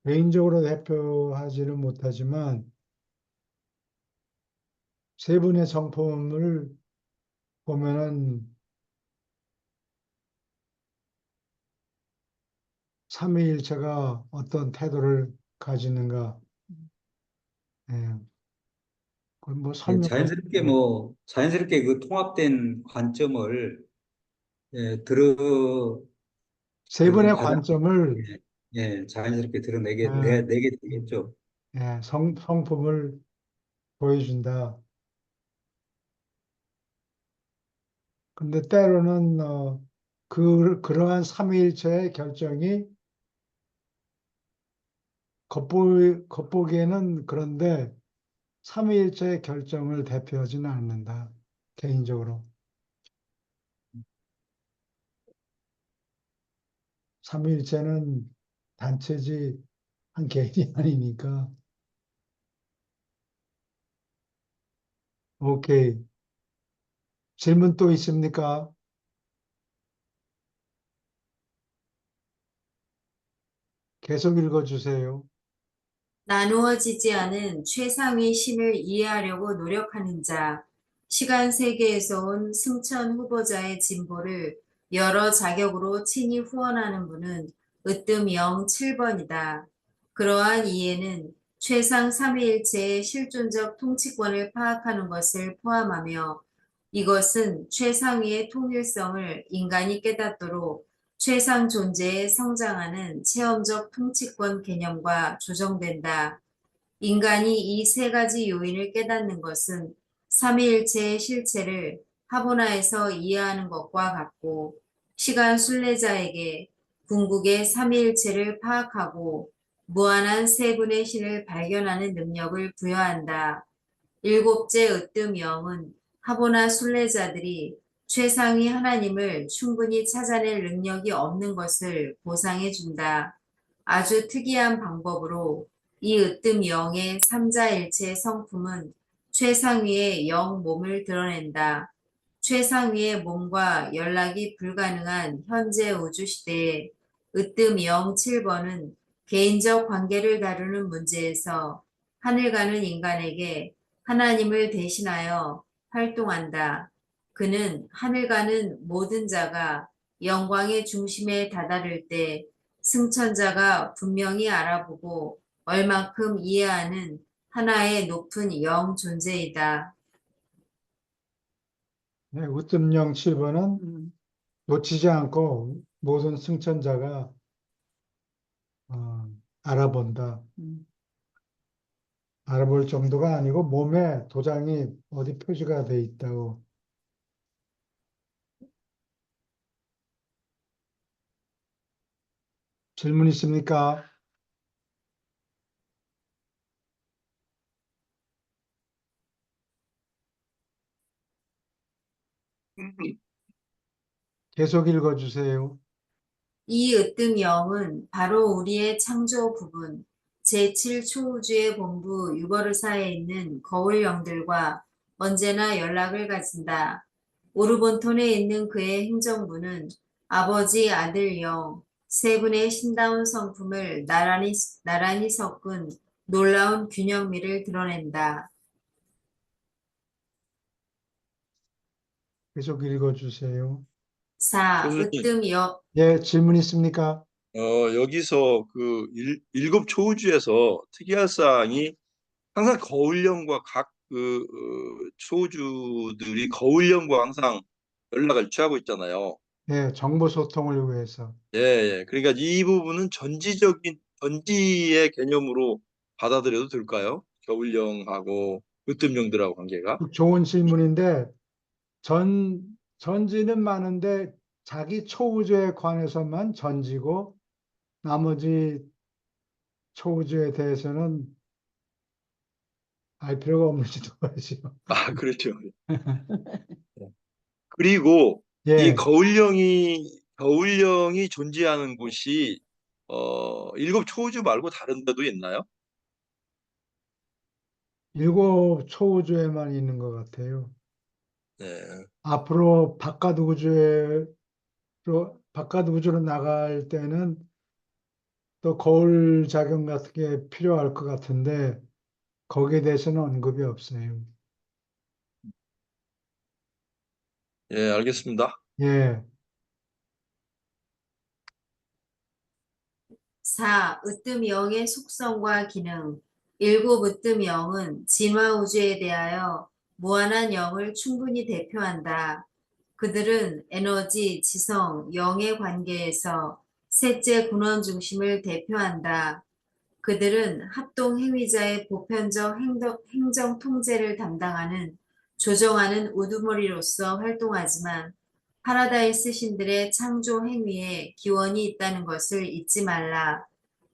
개인적으로 대표하지는 못하지만 세 분의 성품을 보면은 삼위일체가 어떤 태도를 가지는가, 예, 그건 뭐 예, 설명할 수 자연스럽게 없는. 뭐 자연스럽게 그 통합된 관점을 예, 들어 세 그 분의 과정 관점을, 예, 예, 자연스럽게 예, 내게 되겠죠. 성품을 보여준다. 근데 때로는 그러한 삼위일체의 결정이 겉보기에는 그런데 삼위일체의 결정을 대표하지는 않는다. 개인적으로. 삼위일체는 단체지 한 개인이 아니니까. 오케이. 질문 또 있습니까? 계속 읽어주세요. 나누어지지 않은 최상위 신을 이해하려고 노력하는 자, 시간 세계에서 온 승천 후보자의 진보를 여러 자격으로 친히 후원하는 분은 으뜸 07번이다. 그러한 이해는 최상 삼위일체의 실존적 통치권을 파악하는 것을 포함하며 이것은 최상위의 통일성을 인간이 깨닫도록 최상 존재에 성장하는 체험적 통치권 개념과 조정된다. 인간이 이 세 가지 요인을 깨닫는 것은 삼위일체의 실체를 하보나에서 이해하는 것과 같고, 시간 순례자에게 궁극의 삼위일체를 파악하고 무한한 세 분의 신을 발견하는 능력을 부여한다. 일곱째 으뜸 영은 하보나 순례자들이 최상위 하나님을 충분히 찾아낼 능력이 없는 것을 보상해 준다. 아주 특이한 방법으로 이 으뜸 영의 삼자일체 성품은 최상위의 영 몸을 드러낸다. 최상위의 몸과 연락이 불가능한 현재 우주 시대에 으뜸 영 7번은 개인적 관계를 다루는 문제에서 하늘 가는 인간에게 하나님을 대신하여 활동한다. 그는 하늘 가는 모든 자가 영광의 중심에 다다를 때 승천자가 분명히 알아보고 얼만큼 이해하는 하나의 높은 영 존재이다. 네, 우뜸령 7번은 음, 놓치지 않고 모든 승천자가 알아본다. 음. 알아볼 정도가 아니고 몸에 도장이 어디 표시가 돼 있다고. 질문 있습니까? 계속 읽어주세요. 이 으뜸 영은 바로 우리의 창조 부분, 제7초우주의 본부 유버르사에 있는 거울 영들과 언제나 연락을 가진다. 오르본톤에 있는 그의 행정부는 아버지 아들 영, 세 분의 신다운 성품을 나란히 섞은 놀라운 균형미를 드러낸다. 계속 읽어주세요. 4. 교수님, 예, 질문 있습니까? 여기서 그 일곱 초우주에서 특이할 사항이 항상 거울령과 각 초우주들이 거울령과 항상 연락을 취하고 있잖아요. 예, 정보 소통을 위해서. 예, 예. 그러니까 이 부분은 전지의 개념으로 받아들여도 될까요? 겨울령하고 으뜸령들하고 관계가? 좋은 질문인데, 전지는 많은데, 자기 초우주에 관해서만 전지고, 나머지 초우주에 대해서는 알 필요가 없는지도 모르죠. 아, 그렇죠. 그리고 이 예, 겨울령이 존재하는 곳이 일곱 초우주 말고 다른 데도 있나요? 일곱 초우주에만 있는 것 같아요. 네. 앞으로 바깥 우주로 나갈 때는 또 거울 작용 같은 게 필요할 것 같은데, 거기에 대해서는 언급이 없어요. 예, 알겠습니다. 예, 4. 으뜸영의 속성과 기능. 일곱 으뜸영은 진화우주에 대하여 무한한 영을 충분히 대표한다. 그들은 에너지, 지성, 영의 관계에서 셋째 근원 중심을 대표한다. 그들은 합동 행위자의 보편적 행정 통제를 담당하는 조정하는 우두머리로서 활동하지만 파라다이스 신들의 창조 행위에 기원이 있다는 것을 잊지 말라.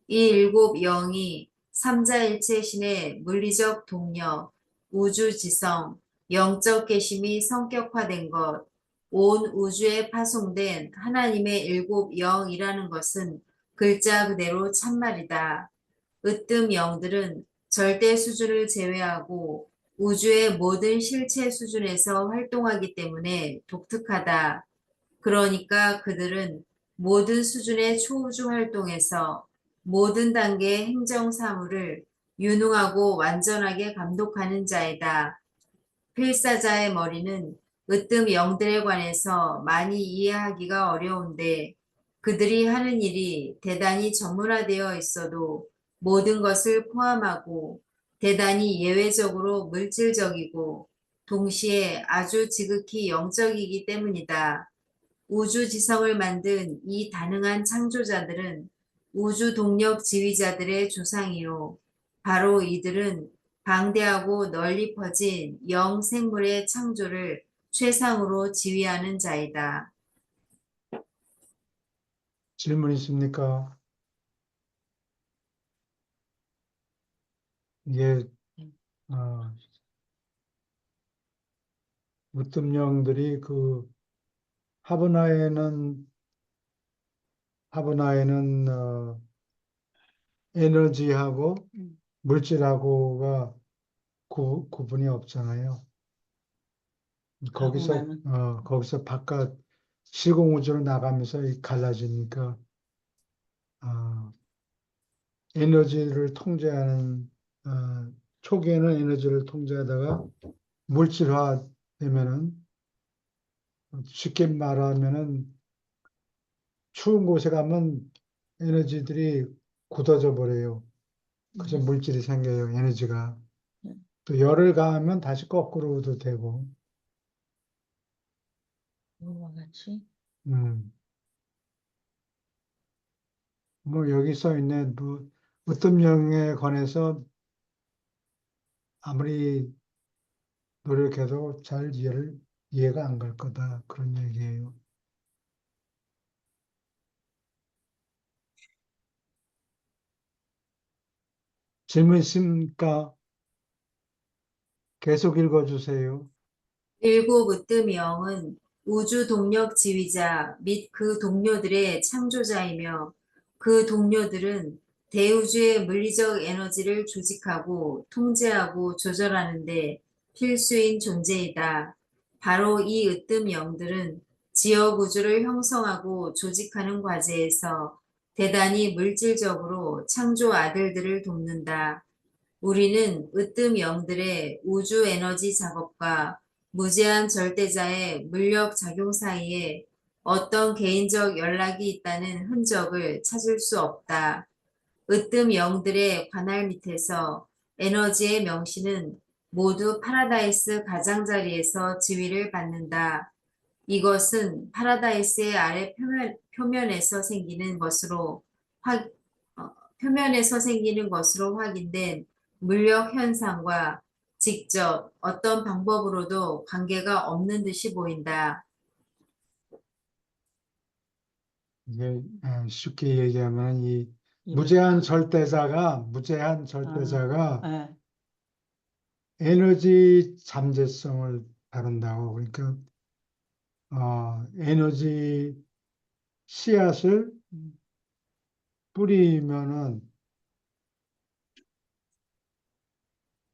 이 일곱 영이 삼자일체 신의 물리적 동력, 우주 지성, 영적 계심이 성격화된 것, 온 우주에 파송된 하나님의 일곱 영이라는 것은 글자 그대로 참말이다. 으뜸 영들은 절대 수준을 제외하고 우주의 모든 실체 수준에서 활동하기 때문에 독특하다. 그러니까 그들은 모든 수준의 초우주 활동에서 모든 단계의 행정 사무를 유능하고 완전하게 감독하는 자이다. 필사자의 머리는 으뜸 영들에 관해서 많이 이해하기가 어려운데 그들이 하는 일이 대단히 전문화되어 있어도 모든 것을 포함하고 대단히 예외적으로 물질적이고 동시에 아주 지극히 영적이기 때문이다. 우주 지성을 만든 이 다능한 창조자들은 우주 동력 지휘자들의 조상이요. 바로 이들은 방대하고 널리 퍼진 영생물의 창조를 최상으로 지휘하는 자이다. 질문 있습니까? 이게, 어, 무뜸령들이 하브나에는, 하브나에는 에너지하고 물질하고가 구분이 없잖아요. 하고나는 거기서 바깥 시공우주로 나가면서 갈라지니까, 어, 에너지를 통제하는, 초기에는 에너지를 통제하다가 물질화 되면은, 쉽게 말하면은 추운 곳에 가면 에너지들이 굳어져 버려요. 그래서 물질이 생겨요, 에너지가. 또 열을 가하면 다시 거꾸로도 되고, 이와 같이 음. 뭐 여기 써 있는 으뜸령에 관해서 아무리 노력해도 잘 이해가 안 갈 거다. 그런 얘기예요. 질문 있습니까? 계속 읽어주세요. 일곱 으뜸 영은 우주 동력 지휘자 및 그 동료들의 창조자이며 그 동료들은 대우주의 물리적 에너지를 조직하고 통제하고 조절하는데 필수인 존재이다. 바로 이 으뜸 영들은 지역 우주를 형성하고 조직하는 과제에서 대단히 물질적으로 창조 아들들을 돕는다. 우리는 으뜸 영들의 우주 에너지 작업과 무제한 절대자의 물력 작용 사이에 어떤 개인적 연락이 있다는 흔적을 찾을 수 없다. 으뜸 영들의 관할 밑에서 에너지의 명시는 모두 파라다이스 가장자리에서 지위를 받는다. 이것은 파라다이스의 아래 표면에서 생기는 것으로 확, 표면에서 생기는 것으로 확인된 물력 현상과 직접 어떤 방법으로도 관계가 없는 듯이 보인다. 이게 쉽게 얘기하면 이 이거- 무제한 절대자가 예, 에너지 잠재성을 다룬다고. 그러니까 에너지 씨앗을 음, 뿌리면은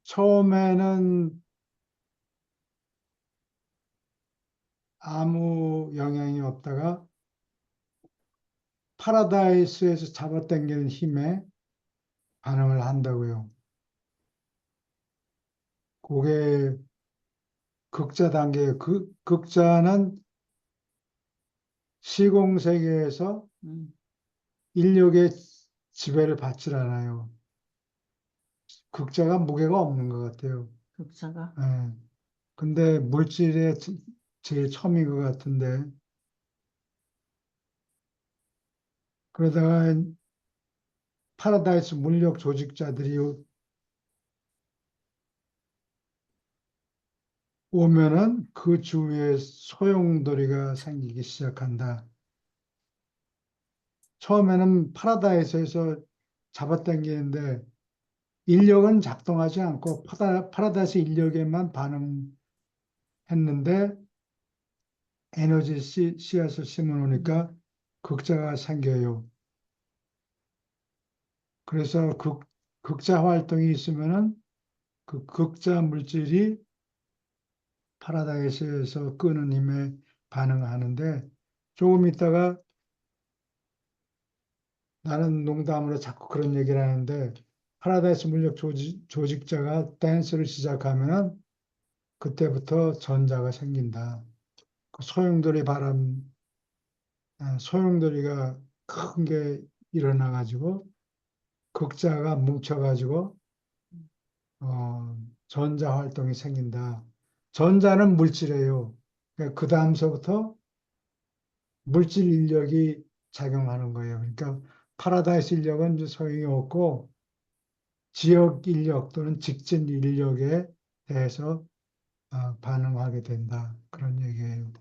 처음에는 아무 영향이 없다가 파라다이스에서 잡아당기는 힘에 반응을 한다고요. 그게 극자 단계예요. 극자는 시공세계에서 음, 인력의 지배를 받질 않아요. 극자가 무게가 없는 것 같아요. 극사가 예. 근데 물질의 제일 처음인 것 같은데, 그러다가 파라다이스 물력 조직자들이 오면은 그 주위에 소용돌이가 생기기 시작한다. 처음에는 파라다이스에서 잡아당기는데 인력은 작동하지 않고 파라다이스 인력에만 반응했는데 에너지 씨앗을 심어놓으니까 극자가 생겨요. 그래서 극자 활동이 있으면은 그 극자 물질이 파라다이스에서 끄는 힘에 반응하는데 조금 있다가 나는 농담으로 자꾸 그런 얘기를 하는데 파라다이스 물력 조직자가 댄스를 시작하면은 그때부터 전자가 생긴다. 그 소용돌이가 큰 게 일어나가지고 극자가 뭉쳐가지고 전자 활동이 생긴다. 전자는 물질이에요. 그 다음서부터 물질 인력이 작용하는 거예요. 그러니까 파라다이스 인력은 이제 소용이 없고 지역 인력 또는 직진 인력에 대해서 반응하게 된다. 그런 얘기예요.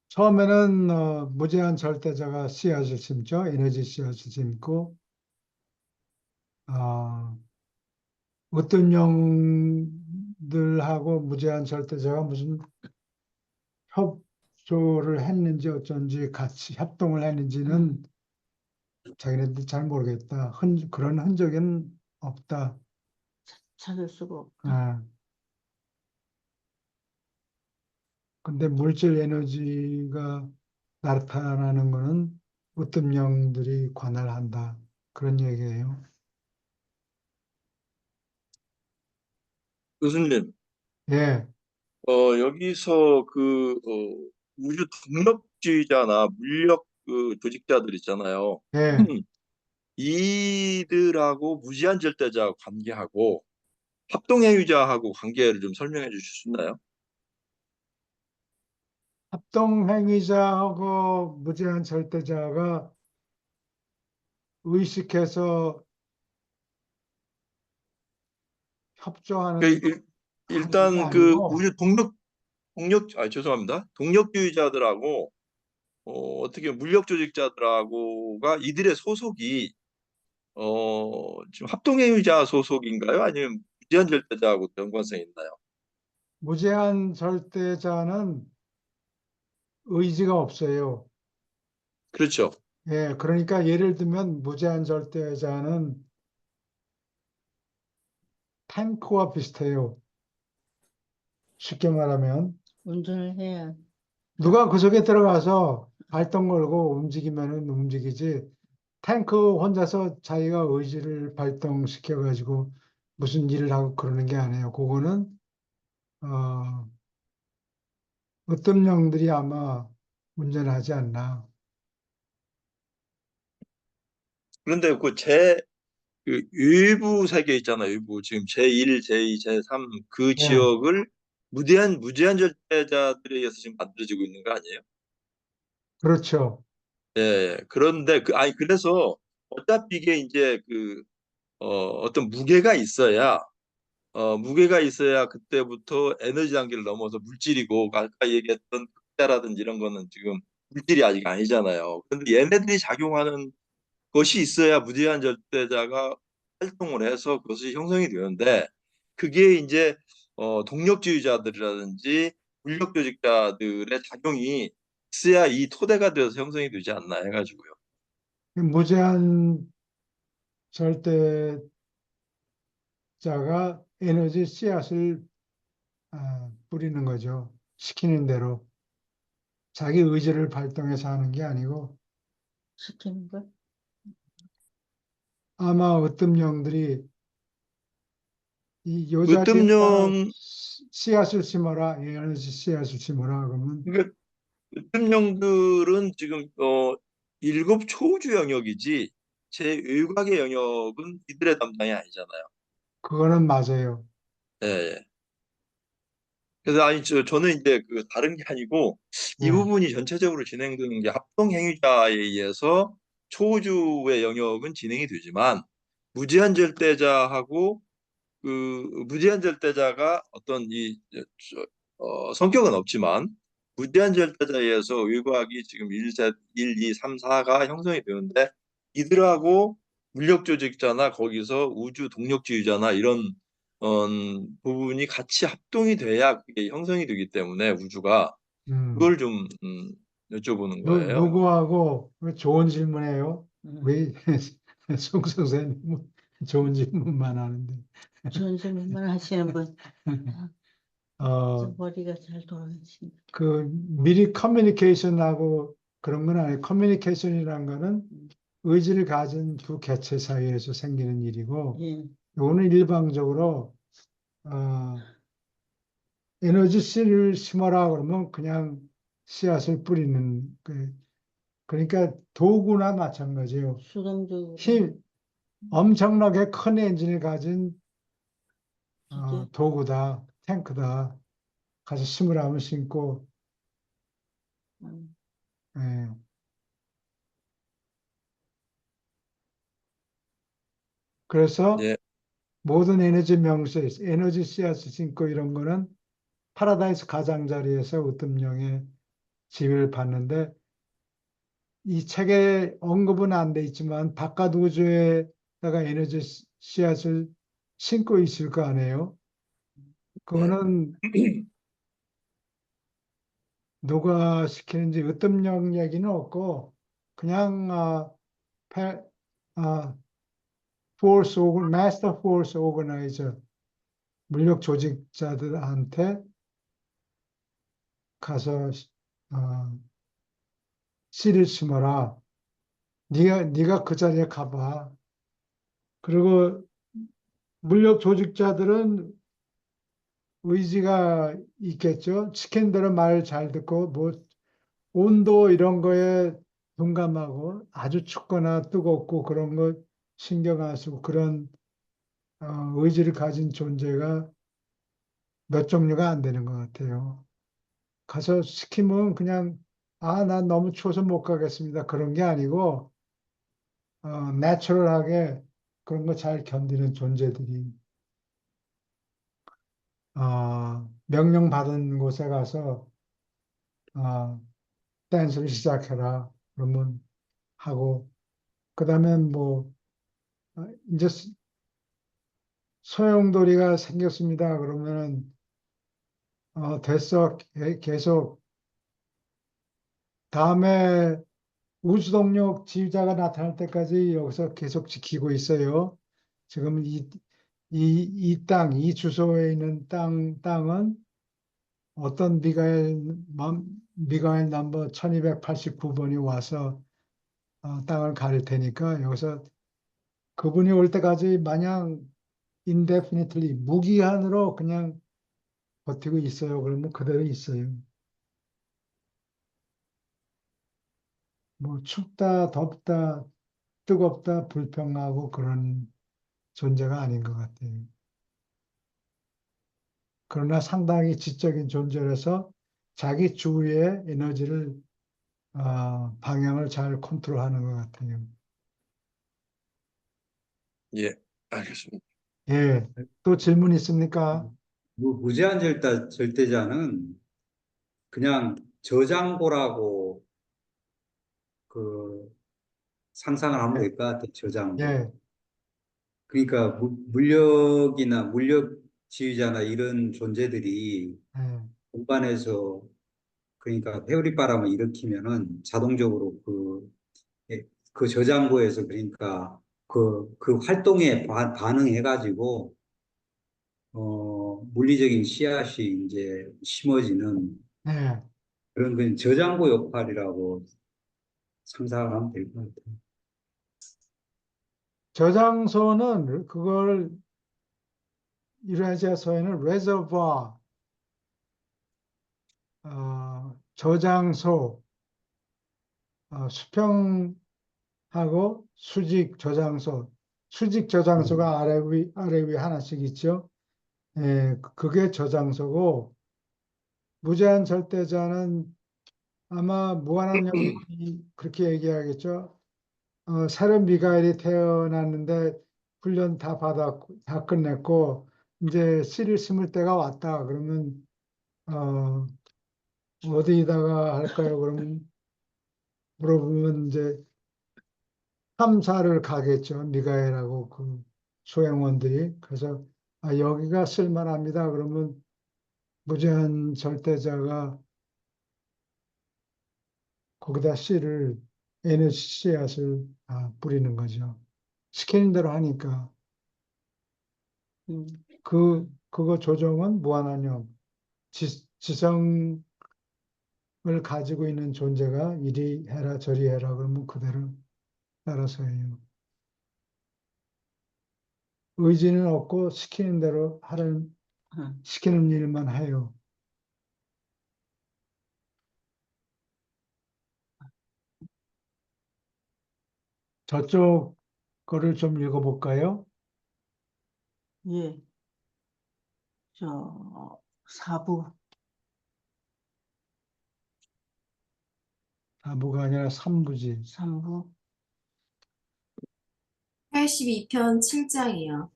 처음에는 무제한 절대자가 씨앗을 심죠. 에너지 씨앗을 심고 어, 어떤 영들하고 무제한 절대자가 무슨 협조를 했는지 어쩐지 같이 협동을 했는지는 자기네들 잘 모르겠다. 그런 흔적은 없다. 찾을 수가 없다. 아, 근데 물질 에너지가 나타나는 거는 어떤 영들이 관할한다. 그런 얘기예요. 교수님, 예, 여기서 우주 동력주의자나 물력 그 조직자들 있잖아요. 예. 이들하고 무제한 절대자 관계하고 합동행위자하고 관계를 좀 설명해 주실 수 있나요? 합동행위자하고 무제한 절대자가 의식해서 그 협조하는 관계가 일단 그 아니고 우주 죄송합니다. 동력주의자들하고 어떻게 물력 조직자들하고가 이들의 소속이 지금 합동행위자 소속인가요? 아니면 무제한 절대자하고 연관성이 있나요? 무제한 절대자는 의지가 없어요. 그렇죠. 예, 그러니까 예를 들면 무제한 절대자는 탱크와 비슷해요. 쉽게 말하면 운전을 해야. 누가 그 속에 들어가서 발동 걸고 움직이면은 움직이지. 탱크 혼자서 자기가 의지를 발동시켜 가지고 무슨 일을 하고 그러는 게 아니에요. 그거는 어, 으뜸령들이 아마 운전하지 않나. 그런데 그 외부 세계 있잖아요. 외부 지금 제1, 제2, 제3 그 예, 지역을 무제한 절대자들에 의해서 지금 만들어지고 있는 거 아니에요? 그렇죠. 예. 그런데 그래서 어차피 이게 이제 어떤 무게가 있어야 그때부터 에너지 단계를 넘어서 물질이고 아까 얘기했던 극자라든지 이런 거는 지금 물질이 아직 아니잖아요. 그런데 얘네들이 작용하는 것이 있어야 무제한 절대자가 활동을 해서 그것이 형성이 되는데 그게 이제 동력주의자들이라든지 물력 조직자들의 작용이 있어야 이 토대가 되어서 형성이 되지 않나 해가지고요. 무제한 절대자가 에너지 씨앗을 뿌리는 거죠. 시키는 대로. 자기 의지를 발동해서 하는 게 아니고 시키는 걸? 아마 으뜸령들이 이 여자리에다 으뜸령 씨앗을 심어라, 에너지 씨앗을 심어라 그러면 그러니까 으뜸령들은 지금 일곱 초우주 영역이지 제 외곽의 영역은 이들의 담당이 아니잖아요. 그거는 맞아요. 예, 예. 그래서 저는 이제 다른 게 아니고 이 예. 부분이 전체적으로 진행되는 게 합동 행위자에 의해서 초우주의 영역은 진행이 되지만 무제한 절대자하고 무제한 절대자가 어떤 성격은 없지만 무제한 절대자에 의해서 외곽이 지금 1, 2, 3, 4가 형성이 되는데 이들하고 물력 조직자나 거기서 우주 동력주의자나 이런 부분이 같이 합동이 돼야 그게 형성이 되기 때문에 우주가 음. 그걸 좀 여쭤보는 거예요. 누구하고 좋은 질문이에요. 응. 왜 송 선생님은 좋은 질문만 하는데 좋은 질문만 하시는 분. 저 어, 머리가 잘 돌아가시네. 그 미리 커뮤니케이션하고 그런 건 아니에요. 커뮤니케이션이라는 거는 의지를 가진 두 개체 사이에서 생기는 일이고 예. 요거는 일방적으로 어, 에너지 씨를 심어라 그러면 그냥 씨앗을 뿌리는 그러니까 도구나 마찬가지예요. 수동적으로 힘 엄청나게 큰 엔진을 가진 기계. 도구다, 탱크다. 가서 심으라면 심고 음. 예. 그래서 예, 모든 에너지 명세, 에너지 씨앗을 심고 이런 거는 파라다이스 가장자리에서 으뜸령의 지위를 받는데 이 책에 언급은 안 돼 있지만 바깥 우주에다가 에너지 씨앗을 심고 있을 거 아니에요. 네. 그거는 누가 시키는지 으뜸령 얘기는 없고 그냥 패, 아, 마스터 포스 오거나이저 물력 조직자들한테 가서 어, 씨를 심어라. 네가 그 자리에 가봐. 그리고 물력 조직자들은 의지가 있겠죠. 시킨 대로 말 잘 듣고 뭐 온도 이런 거에 둔감하고 아주 춥거나 뜨겁고 그런 거 신경 안 쓰고 그런 의지를 가진 존재가 몇 종류가 안 되는 것 같아요. 가서 시키면 그냥 난 너무 추워서 못 가겠습니다. 그런 게 아니고 내추럴하게 그런 거 잘 견디는 존재들이 명령 받은 곳에 가서 어, 댄스를 시작해라. 그러면 하고 그다음에 뭐 이제 소용돌이가 생겼습니다. 그러면은 됐어. 계속 다음에 우주동력 지휘자가 나타날 때까지 여기서 계속 지키고 있어요. 지금 이 주소에 있는 땅은 어떤 미가엘 넘버 1289번이 와서 땅을 가릴 테니까 여기서 그분이 올 때까지 마냥 indefinitely 무기한으로 그냥 버티고 있어요. 그러면 그대로 있어요. 뭐 춥다, 덥다, 뜨겁다, 불평하고 그런 존재가 아닌 것 같아요. 그러나 상당히 지적인 존재라서 자기 주위의 에너지를 방향을 잘 컨트롤하는 것 같아요. 예, 알겠습니다. 예, 또 질문 있습니까? 무제한 절대자는 그냥 저장고라고 그 상상을 하면 될 것 같아요. 저장고. 예, 그러니까 물력이나 물력지휘자나 이런 존재들이 예, 공간에서 그러니까 회오리바람을 일으키면은 자동적으로 예, 그 저장고에서 그러니까 그 활동에 반응해가지고 물리적인 씨앗이 이제 심어지는 예. 그런 그 저장고 역할이라고 상상하면 될 것 같아요. 저장소는 그걸 유라시아서에는 reservoir, 저장소, 수평하고 수직 저장소, 수직 저장소가 아래 위 하나씩 있죠. 예, 그게 저장소고 무제한 절대자는 아마 무한한 영이 그렇게 얘기하겠죠. 새로 미가엘이 태어났는데 훈련 다 받았고 다 끝냈고 이제 씨를 심을 때가 왔다. 그러면 어, 어디다가 할까요? 그러면 물어보면 이제 탐사를 가겠죠. 미가엘하고 그 소행원들이. 그래서 여기가 쓸만합니다. 그러면 무제한 절대자가 거기다 씨를 에너지 씨앗을 뿌리는 거죠. 시키는 대로 하니까 음, 그거 조정은 무한한 영. 지성을 가지고 있는 존재가 이리 해라 저리 해라 그러면 그대로 따라서 해요. 의지는 없고 시키는 대로 음. 시키는 일만 해요. 저쪽 거를 좀 읽어볼까요? 예, 저 사부 사부가 아니라 삼부지. 삼부 82편 7장이요.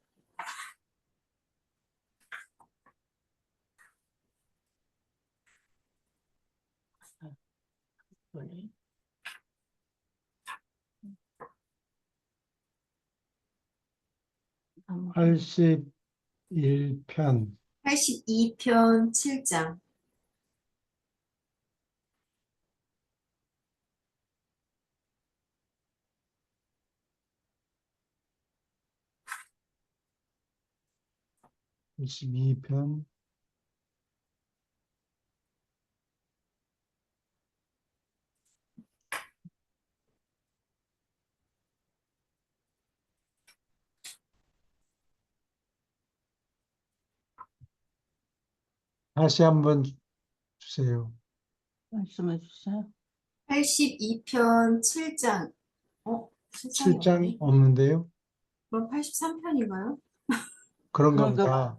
원래 81편 82편 7장. 이 편 다시 한번 주세요. 말씀해 주세요. 82편 7장. 7장이 7장 없네. 없는데요? 그럼 83편인가요? 그런가 그런가 보다.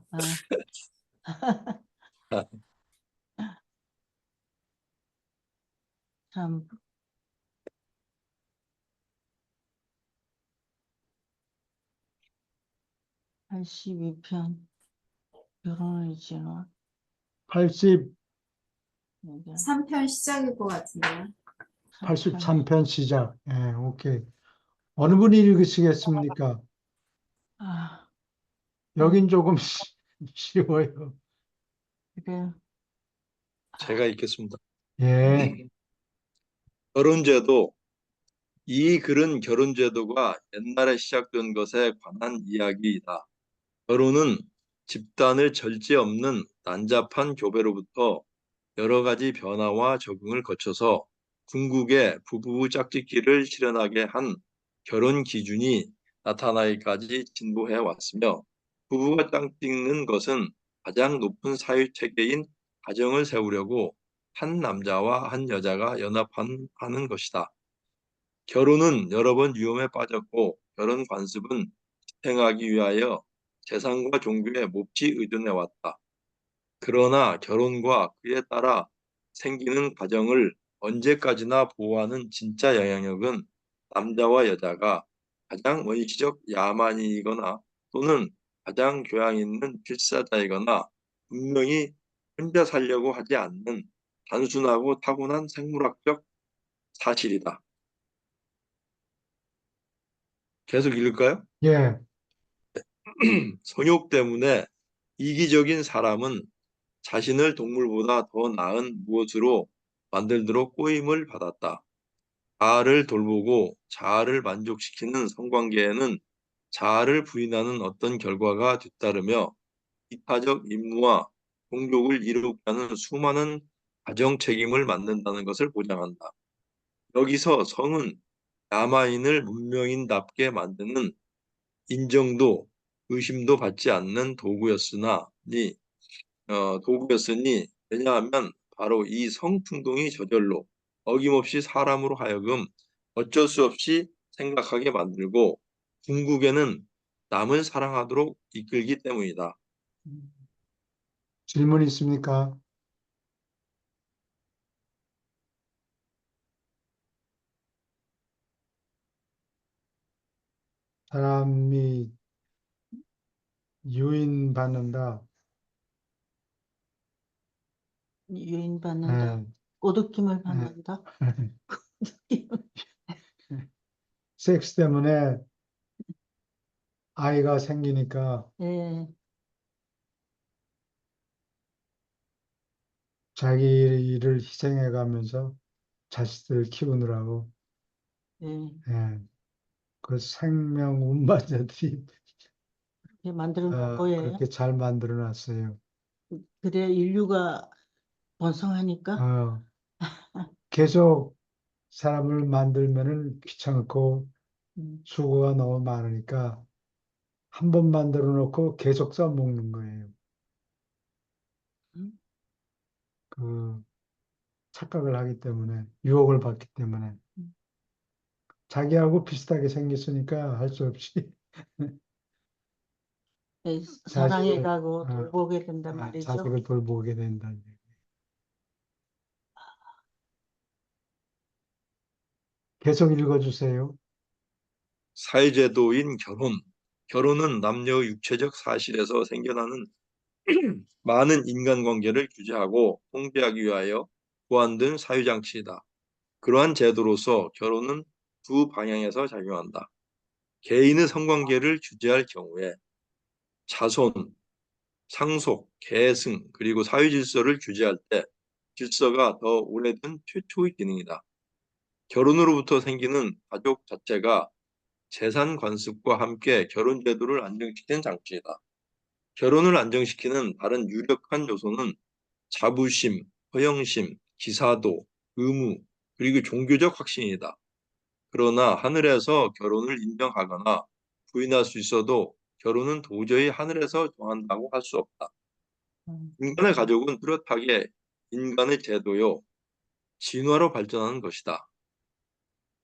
봐. 삼부 82편 결혼의 진화 80, 여기 3편 시작일 것 같은데요. 3편 83편 시작. 예, 오케이. 어느 분이 읽으시겠습니까? 아, 여긴 조금 쉬워요. 그래 제가 읽겠습니다. 예, 결혼제도. 이 글은 결혼제도가 옛날에 시작된 것에 관한 이야기이다. 결혼은 집단의 절제 없는 난잡한 교배로부터 여러 가지 변화와 적응을 거쳐서 궁극의 부부 짝짓기를 실현하게 한 결혼 기준이 나타나기까지 진보해 왔으며 부부가 짝짓는 것은 가장 높은 사회 체계인 가정을 세우려고 한 남자와 한 여자가 연합하는 것이다. 결혼은 여러 번 위험에 빠졌고 결혼 관습은 지탱하기 위하여 재산과 종교에 몹시 의존해 왔다. 그러나 결혼과 그에 따라 생기는 가정을 언제까지나 보호하는 진짜 영향력은 남자와 여자가 가장 원시적 야만이거나 또는 가장 교양 있는 필사자이거나 분명히 혼자 살려고 하지 않는 단순하고 타고난 생물학적 사실이다. 계속 읽을까요? 예, 성욕 때문에 이기적인 사람은 자신을 동물보다 더 나은 무엇으로 만들도록 꼬임을 받았다. 자아를 돌보고 자아를 만족시키는 성관계에는 자아를 부인하는 어떤 결과가 뒤따르며 이타적 임무와 공족을 이루게 하는 수많은 가정 책임을 맡는다는 것을 보장한다. 여기서 성은 야만인을 문명인답게 만드는 인정도 의심도 받지 않는 도구였으니 왜냐하면 바로 이 성충동이 저절로 어김없이 사람으로 하여금 어쩔 수 없이 생각하게 만들고 궁극에는 남을 사랑하도록 이끌기 때문이다. 질문 있습니까? 사람이 유인받는다. 유인받는다. 예, 꼬드김을 예. 받는다. 섹스 때문에 아이가 생기니까 예, 자기 일을 희생해 가면서 자식들을 키우느라고, 예. 예, 그 생명 운반자들이 그렇게 만들어 놓은 거예요. 그렇게 잘 만들어 놨어요. 그래 인류가 번성하니까. 어, 계속 사람을 만들면은 귀찮고 음, 수고가 너무 많으니까 한 번 만들어 놓고 계속 써먹는 거예요. 음. 그 착각을 하기 때문에, 유혹을 받기 때문에. 음. 자기하고 비슷하게 생겼으니까 할 수 없이 예, 자식을, 사랑해가고 어, 돌보게 된단 말이죠. 자식을 돌보게 된다는 얘기. 계속 읽어주세요. 사회제도인 결혼. 결혼은 남녀의 육체적 사실에서 생겨나는 많은 인간관계를 규제하고 통제하기 위하여 보완된 사회장치이다. 그러한 제도로서 결혼은 두 방향에서 작용한다. 개인의 성관계를 규제할 경우에 자손, 상속, 계승, 그리고 사회 질서를 규제할 때 질서가 더 오래된 최초의 기능이다. 결혼으로부터 생기는 가족 자체가 재산 관습과 함께 결혼 제도를 안정시키는 장치이다. 결혼을 안정시키는 다른 유력한 요소는 자부심, 허영심, 기사도, 의무, 그리고 종교적 확신이다. 그러나 하늘에서 결혼을 인정하거나 부인할 수 있어도 결혼은 도저히 하늘에서 정한다고 할 수 없다. 음, 인간의 가족은 뚜렷하게 인간의 제도요, 진화로 발전하는 것이다.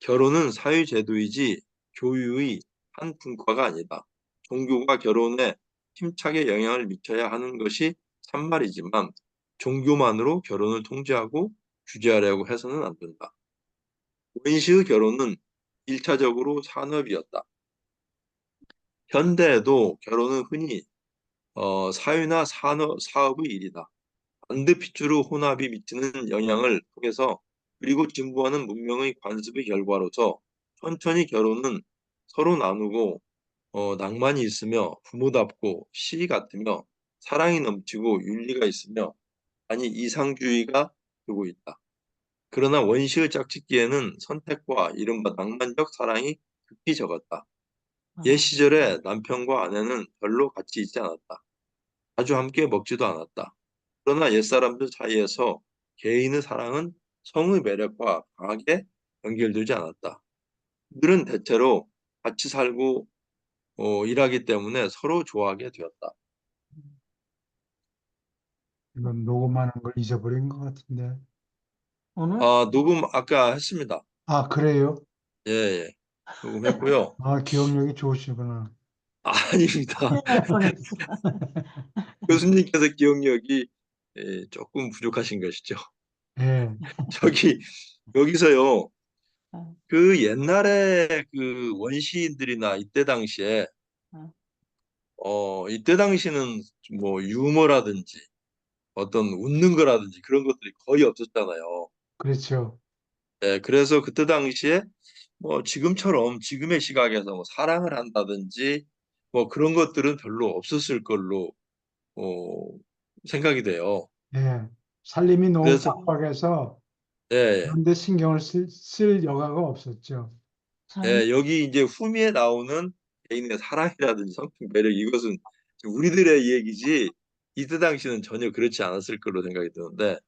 결혼은 사회제도이지 교육의 한 분과가 아니다. 종교가 결혼에 힘차게 영향을 미쳐야 하는 것이 참말이지만 종교만으로 결혼을 통제하고 규제하려고 해서는 안 된다. 원시의 결혼은 1차적으로 산업이었다. 현대에도 결혼은 흔히 사회나 사업의 일이다. 반드핏줄의 혼합이 미치는 영향을 통해서 그리고 진보하는 문명의 관습의 결과로서 천천히 결혼은 서로 나누고 낭만이 있으며 부모답고 시 같으며 사랑이 넘치고 윤리가 있으며 아니 이상주의가 되고 있다. 그러나 원시의 짝짓기에는 선택과 이른바 낭만적 사랑이 극히 적었다. 옛 시절에 남편과 아내는 별로 같이 있지 않았다. 자주 함께 먹지도 않았다. 그러나 옛사람들 사이에서 개인의 사랑은 성의 매력과 강하게 연결되지 않았다. 그들은 대체로 같이 살고 일하기 때문에 서로 좋아하게 되었다. 이건 녹음하는 걸 잊어버린 것 같은데. 오늘 녹음 아까 했습니다. 아, 그래요? 예, 예. 녹음했고요. 아, 기억력이 좋으시구나. 아닙니다. 큰일 날 뻔했어. 교수님께서 기억력이 조금 부족하신 것이죠. 예, 저기 여기서요. 아, 그 옛날에 그 원시인들이나 이때 당시에 아. 이때 당시는 뭐 유머라든지 어떤 웃는 거라든지 그런 것들이 거의 없었잖아요. 그렇죠. 예, 그래서 그때 당시에 뭐 지금처럼 지금의 시각에서 뭐 사랑을 한다든지 뭐 그런 것들은 별로 없었을 걸로 어, 생각이 돼요. 예. 살림이 너무 그래서 빡빡해서 예, 예. 그런데 신경을 쓸 여가가 없었죠. 삶, 예, 여기 이제 후미에 나오는 개인의 사랑이라든지 성적 매력 이것은 우리들의 얘기지 이때 당시는 전혀 그렇지 않았을 걸로 생각이 드는데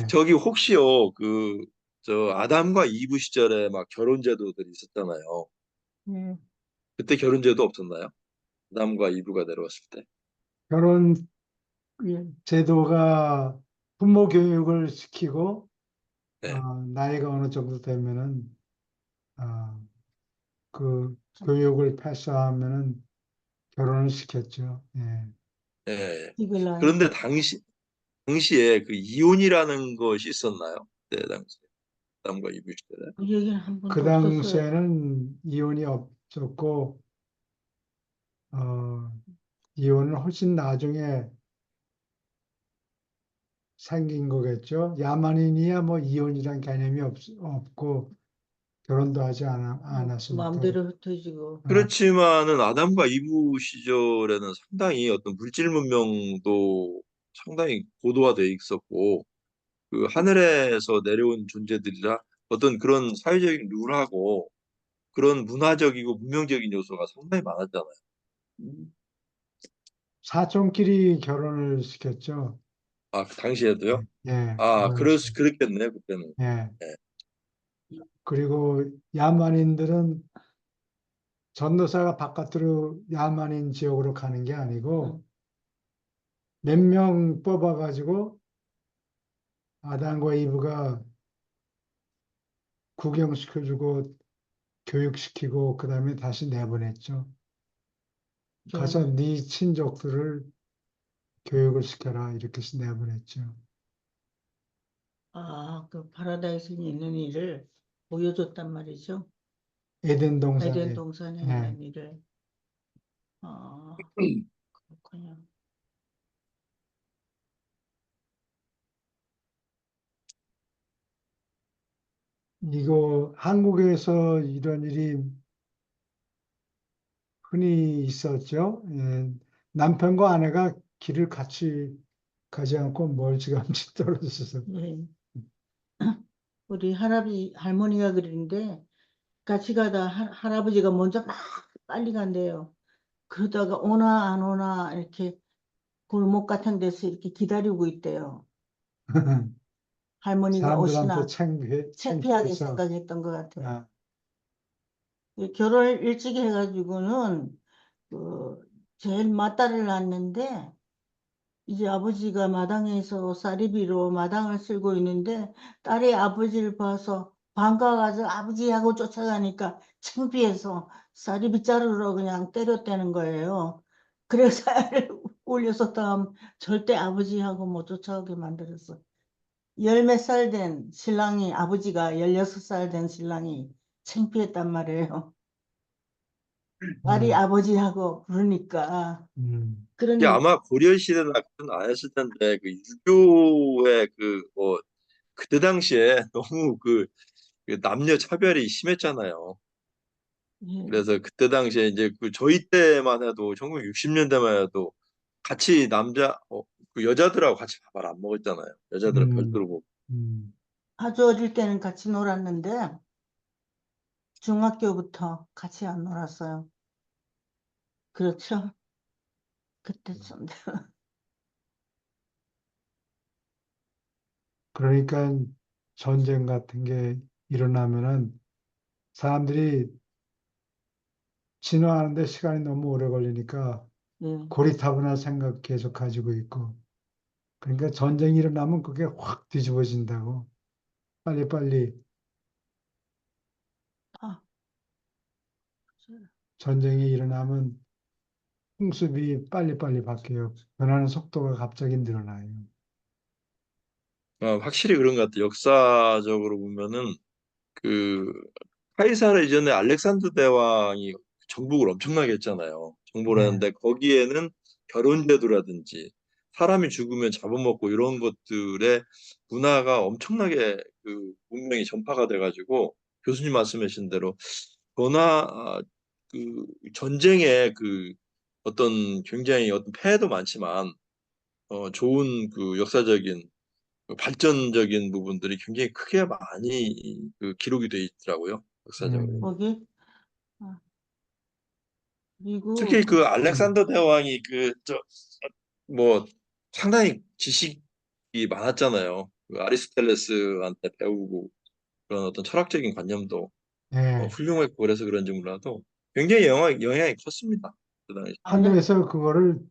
예. 저기 혹시요 그 저 아담과 이브 시절에 막 결혼 제도들이 있었잖아요. 예, 그때 결혼 제도 없었나요? 아담과 이브가 내려왔을 때. 결혼 예. 제도가 부모 교육을 시키고 네, 나이가 어느 정도 되면은 어, 그 교육을 패스하면은 결혼을 시켰죠. 예. 예, 예. 집을 그런데 나니까 당시에 그 이혼이라는 것이 있었나요? 그때 당시 아담과 이브 시절에. 그 얘기는 한 그 번도 없었어요. 당시에는 이혼이 없었고 어, 이혼은 훨씬 나중에 생긴 거겠죠. 야만인이야 뭐 이혼이란 개념이 없고 결혼도 하지 않았으니까. 마음대로 흩어지고. 어, 그렇지만은 아담과 이브 시절에는 상당히 어떤 물질 문명도 상당히 고도화돼 있었고 그 하늘에서 내려온 존재들이라 어떤 그런 사회적인 룰하고 그런 문화적이고 문명적인 요소가 상당히 많았잖아요. 음, 사촌끼리 결혼을 시켰죠. 그 당시에도요? 예, 그 당시. 그랬겠네요, 그때는. 예. 예, 그리고 야만인들은 전도사가 바깥으로 야만인 지역으로 가는 게 아니고 몇 명 뽑아가지고 아담과 이브가 구경시켜주고 교육시키고 그다음에 다시 내보냈죠. 가서 저는 네 친족들을 교육을 시켜라 이렇게 해서 내보냈죠. 그 파라다이스에 있는 일을 보여줬단 말이죠. 에덴 에덴 동산에. 동산에 예. 있는 일을. 아, 그렇군요. 이거 한국에서 이런 일이 흔히 있었죠. 예. 남편과 아내가 길을 같이 가지 않고 멀찌감치 떨어져서. 예. 우리 할머니가 그러는데 같이 가다 할아버지가 먼저 막 빨리 간대요. 그러다가 오나 안 오나 이렇게 골목 같은 데서 이렇게 기다리고 있대요. 할머니가 사람들한테 오시나 창피하게 창피해서. 생각했던 것 같아요. 아, 결혼을 일찍 해가지고는 그 제일 맏딸을 낳았는데 이제 아버지가 마당에서 쌀이비로 마당을 쓸고 있는데 딸이 아버지를 봐서 반가워가지고 아버지하고 쫓아가니까 창피해서 쌀이비 자르러 그냥 때렸다는 거예요. 그래서 애를 올려서 다음 절대 아버지하고 못 쫓아가게 만들었어. 열 몇 살 된 신랑이 아버지가 16살 된 신랑이 창피했단 말이에요. 딸이 음, 아버지하고 그러니까 그런 이게 일 아마 고려 시대나 그런 안 했을 텐데 그 유교의 그때 당시에 너무 그 남녀 차별이 심했잖아요. 예, 그래서 그때 당시에 이제 그 저희 때만 해도 1960년대만 해도 같이 그 여자들하고 같이 밥을 안 먹었잖아요. 여자들은 음, 별도로 먹고. 음. 아주 어릴 때는 같이 놀았는데 중학교부터 같이 안 놀았어요. 그렇죠. 그때쯤. 그러니까 전쟁 같은 게 일어나면은 사람들이 진화하는데 시간이 너무 오래 걸리니까 예. 고리타분한 생각 계속 가지고 있고, 그러니까 전쟁이 일어나면 그게 확 뒤집어진다고. 빨리빨리 아, 전쟁이 일어나면 풍습이 빨리빨리 바뀌어요. 변하는 속도가 갑자기 늘어나요. 확실히 그런 것 같아요. 역사적으로 보면은 그 카이사르 이전에 알렉산더 대왕이 정복을 엄청나게 했잖아요. 정복을 네. 했는데 거기에는 결혼 제도라든지 사람이 죽으면 잡아먹고 이런 것들의 문화가 엄청나게 그 문명이 전파가 돼가지고 교수님 말씀하신 대로 변화 그 전쟁의 그 어떤 굉장히 어떤 폐해도 많지만 좋은 그 역사적인 그 발전적인 부분들이 굉장히 크게 많이 그 기록이 돼 있더라고요. 역사적으로. 거기 아, 그리고 특히 그 음, 알렉산더 대왕이 그 저 뭐 상당히 지식이 많았잖아요. 그 아리스토텔레스한테 배우고 그런 어떤 철학적인 관념도 예. 훌륭했고 그래서 그런지 몰라도 굉장히 영향이 컸습니다. 그 당시. 알렉 하늘에서 그거를 예.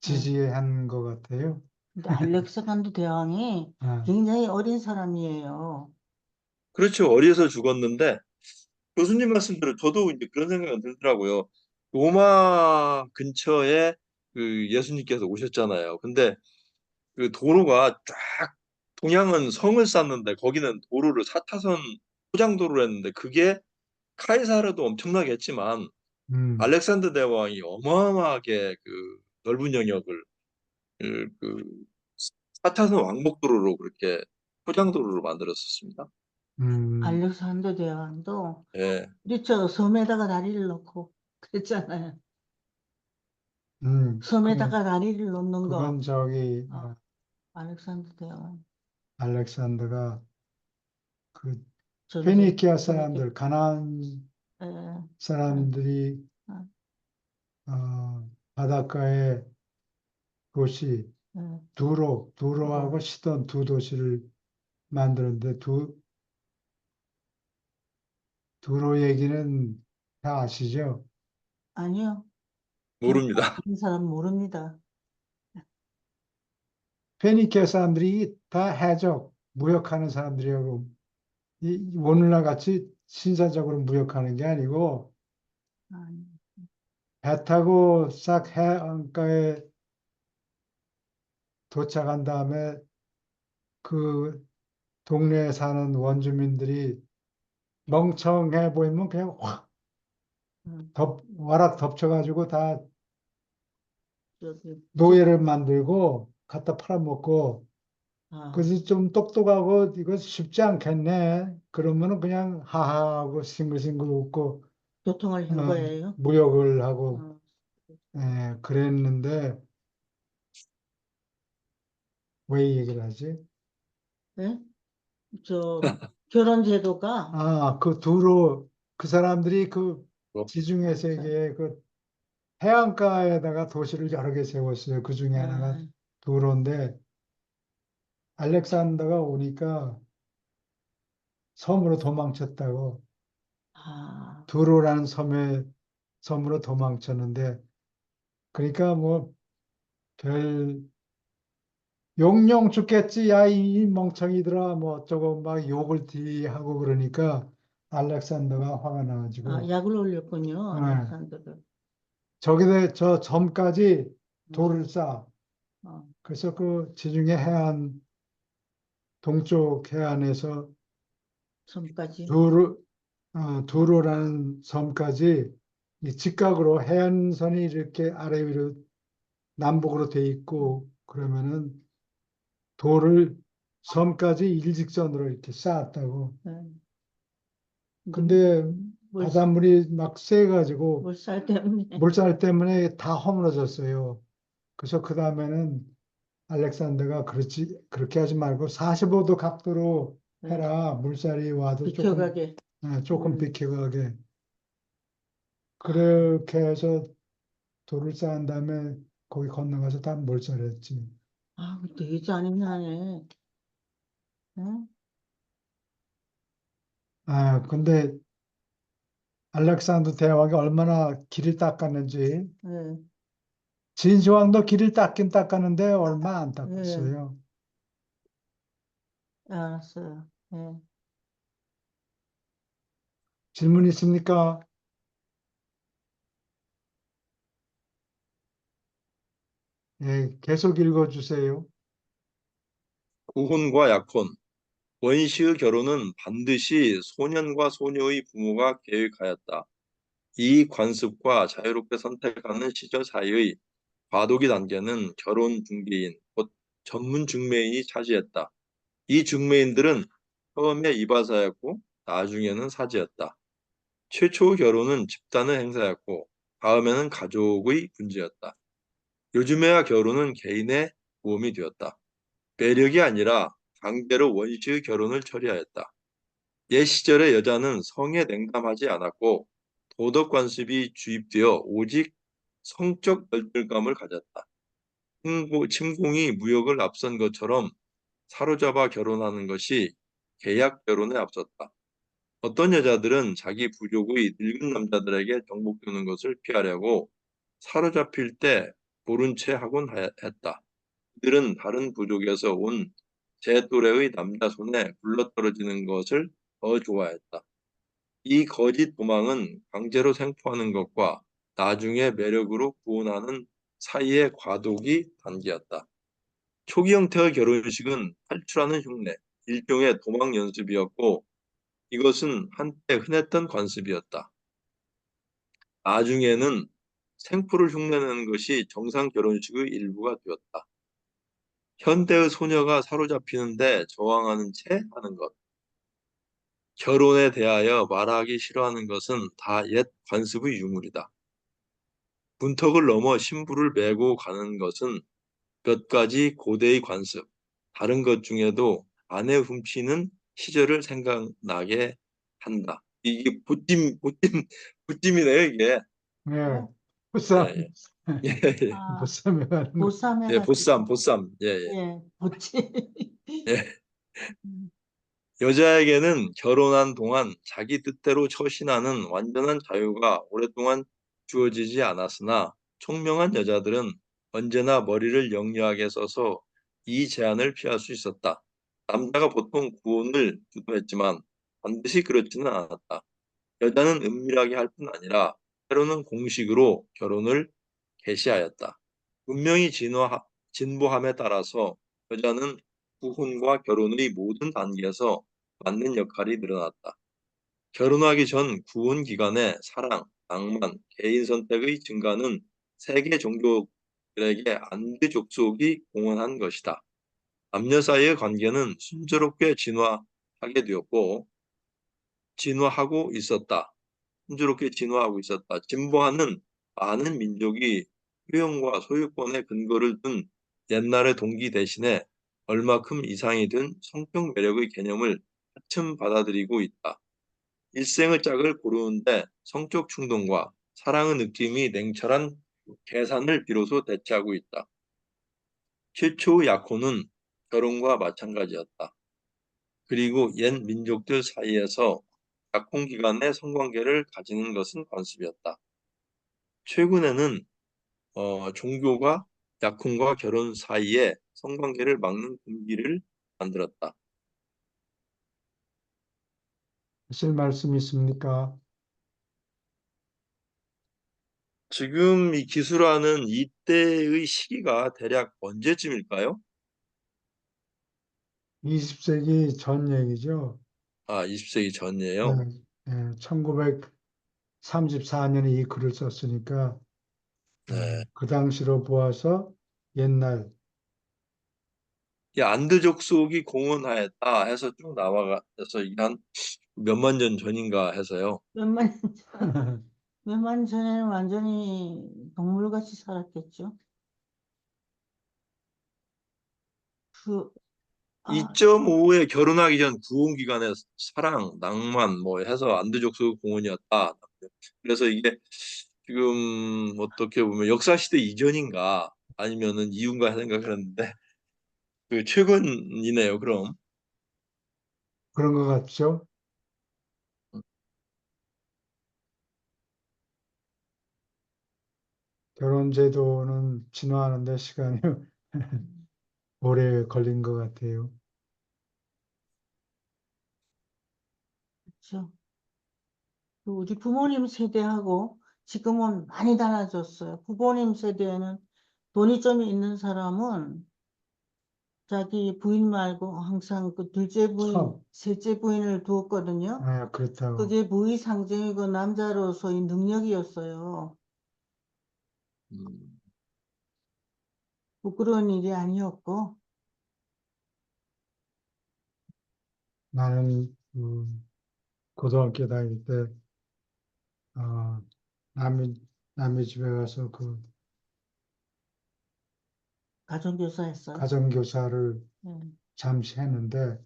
지지한 것 같아요. 근데 알렉산더 대왕이 아, 굉장히 어린 사람이에요. 그렇죠. 어려서 죽었는데 교수님 말씀대로 저도 이제 그런 생각이 들더라고요. 로마 근처에 그 예수님께서 오셨잖아요. 근데 그 도로가 쫙 동양은 성을 쌓는데 거기는 도로를 4차선 포장도로를 했는데 그게 카이사르도 엄청나게 했지만 음, 알렉산더 대왕이 어마어마하게 그 넓은 영역을 그 4차선 왕복도로로 그렇게 포장도로로 만들었었습니다. 음, 알렉산더 대왕도 예. 그렇죠. 섬에다가 다리를 넣고 그랬잖아요. 그, 섬에다가 다리를 놓는 그건 거. 저기, 어, 알렉산더 대왕. 알렉산더가 그 전쟁. 페니키아 그렇게. 사람들, 가나안 예, 예, 사람들이 예, 바닷가에 도시, 예. 두로하고 시돈 두 도시를 만드는데 두로 얘기는 다 아시죠? 아니요. 모릅니다. 다른 사람 모릅니다. 페니키아 사람들이 다 해적, 무역하는 사람들이라고 오늘날 같이 신사적으로 무역하는 게 아니고 아니, 배 타고 싹 해안가에 도착한 다음에 그 동네에 사는 원주민들이 멍청해 보이면 그냥 확 음, 와락 덮쳐가지고 다 저기, 노예를 만들고 갖다 팔아먹고 아, 그래서 좀 똑똑하고 이거 쉽지 않겠네. 그러면은 그냥 하하하고 싱글싱글 웃고 교통을 한 거예요. 무역을 하고 어, 그랬는데 왜 이 얘기를 하지? 예? 저 결혼 제도가 그 두로 그 사람들이 그 뭐, 지중해 알렉산, 세계의 그 해안가에다가 도시를 여러 개 세웠어요. 그 중에 하나가 아, 두로인데 알렉산더가 오니까 섬으로 도망쳤다고 아, 두로라는 섬으로 도망쳤는데 그러니까 뭐 별 용용 죽겠지 야 이 멍청이들아 뭐 어쩌고 막 욕을 뒤하고 그러니까 알렉산더가 화가 나가지고 약을 올렸군요. 예, 알렉산더를. 저기에 저 점까지 음, 돌을 쌓아. 어, 그래서 그 지중해 해안 동쪽 해안에서 섬까지. 두루 두로라는 섬까지 이 직각으로 해안선이 이렇게 아래 위로 남북으로 돼 음, 있고 그러면은 돌을 섬까지 일직선으로 이렇게 쌓았다고. 예. 근데 근데 물, 바닷물이 막 세가지고 물살 때문에. 물살 때문에 다 허물어졌어요. 그래서 그 다음에는 알렉산더가 그렇게 하지 말고 45도 각도로 예, 해라. 물살이 와도 비켜가게. 조금 음, 비켜가게. 아, 그렇게 해서 돌을 쌓은 다음에 거기 건너가서 다 몰살했지. 아, 되게 잔인하네. 응? 아, 근데 알렉산더 대왕이 얼마나 길을 닦았는지. 예, 진시황도 길을 닦긴 닦았는데 얼마 안 예, 닦았어요. 알았어요. 예. 질문 있습니까? 예, 계속 읽어주세요. 구혼과 약혼. 원시의 결혼은 반드시 소년과 소녀의 부모가 계획하였다. 이 관습과 자유롭게 선택하는 시절 사이의 과도기 단계는 결혼 중개인, 곧 전문 중매인이 차지했다. 이 중매인들은 처음에 이바사였고 나중에는 사제였다. 최초의 결혼은 집단의 행사였고 다음에는 가족의 문제였다. 요즘에야 결혼은 개인의 모험이 되었다. 매력이 아니라 강제로 원시의 결혼을 처리하였다. 옛 시절의 여자는 성에 냉담하지 않았고 도덕 관습이 주입되어 오직 성적 열등감을 가졌다. 침공이 무역을 앞선 것처럼 사로잡아 결혼하는 것이 계약 결혼에 앞섰다. 어떤 여자들은 자기 부족의 늙은 남자들에게 정복되는 것을 피하려고 사로잡힐 때 모른 채 하곤 했다. 그들은 다른 부족에서 온 제 또래의 남자 손에 굴러떨어지는 것을 더 좋아했다. 이 거짓 도망은 강제로 생포하는 것과 나중에 매력으로 구원하는 사이의 과도기 단계였다. 초기 형태의 결혼식은 탈출하는 흉내, 일종의 도망 연습이었고 이것은 한때 흔했던 관습이었다. 나중에는 생포를 흉내내는 것이 정상 결혼식의 일부가 되었다. 현대의 소녀가 사로잡히는데 저항하는 채 하는 것, 결혼에 대하여 말하기 싫어하는 것은 다 옛 관습의 유물이다. 문턱을 넘어 신부를 메고 가는 것은 몇 가지 고대의 관습, 다른 것 중에도 아내 훔치는 시절을 생각나게 한다. 이게 보찜이네요, 이게. 예, 어? 예, 보쌈, 예. 예, 예. 아, 보쌈에 하는 거. 보쌈 예, 해가지고. 보쌈. 예, 예. 예, 보지. 예. 음, 여자에게는 결혼한 동안 자기 뜻대로 처신하는 완전한 자유가 오랫동안 주어지지 않았으나 총명한 여자들은 언제나 머리를 영리하게 써서 이 제한을 피할 수 있었다. 남자가 보통 구혼을 주도했지만 반드시 그렇지는 않았다. 여자는 은밀하게 할 뿐 아니라 때로는 공식으로 결혼을 개시하였다. 문명이 진보함에 따라서 여자는 구혼과 결혼의 모든 단계에서 맡는 역할이 늘어났다. 결혼하기 전 구혼 기간의 사랑, 낭만, 개인 선택의 증가는 세계 종교들에게 안드 족속이 공헌한 것이다. 남녀 사이의 관계는 순조롭게 진화하고 있었다. 순조롭게 진화하고 있었다. 진보하는 많은 민족이 효용과 소유권의 근거를 둔 옛날의 동기 대신에 얼마큼 이상이 든 성적 매력의 개념을 차츰 받아들이고 있다. 일생의 짝을 고르는데 성적 충동과 사랑의 느낌이 냉철한 계산을 비로소 대체하고 있다. 최초의 약혼은 결혼과 마찬가지였다. 그리고 옛 민족들 사이에서 약혼 기간에 성관계를 가지는 것은 관습이었다. 최근에는 종교가 약혼과 결혼 사이에 성관계를 막는 금기를 만들었다. 하실 말씀 있습니까? 지금 이 기술하는 이때의 시기가 대략 언제쯤일까요? 20세기 전 얘기죠. 아, 20세기 예, 전이에요. 1934년에 이 글을 썼으니까 네. 그 당시로 보아서 옛날. 이 안드족속이 공헌하였다 해서 쭉 나와서 이게 한 몇만 년 전인가 해서요. 몇만, 몇만 전에는 완전히 동물같이 살았겠죠. 그, 아, 2.5에 결혼하기 전 구혼 기간에 사랑, 낭만 뭐 해서 안드족속 공헌이었다. 그래서 이게 지금 어떻게 보면 역사시대 이전인가 아니면은 이후인가 생각했는데 그 최근이네요. 그럼 그런 것 같죠? 결혼 제도는 진화하는데 시간이 오래 걸린 것 같아요. 그렇죠. 우리 부모님 세대하고 지금은 많이 달라졌어요. 부모님 세대에는 돈이 좀 있는 사람은 자기 부인 말고 항상 그 둘째 부인, 참, 셋째 부인을 두었거든요. 그렇다고. 그게 부의 상징이고 남자로서의 능력이었어요. 음, 부끄러운 일이 아니었고, 나는 고등학교 다닐 때 어, 남의 집에 가서 그 가정교사 했어요. 가정교사를 네. 잠시 했는데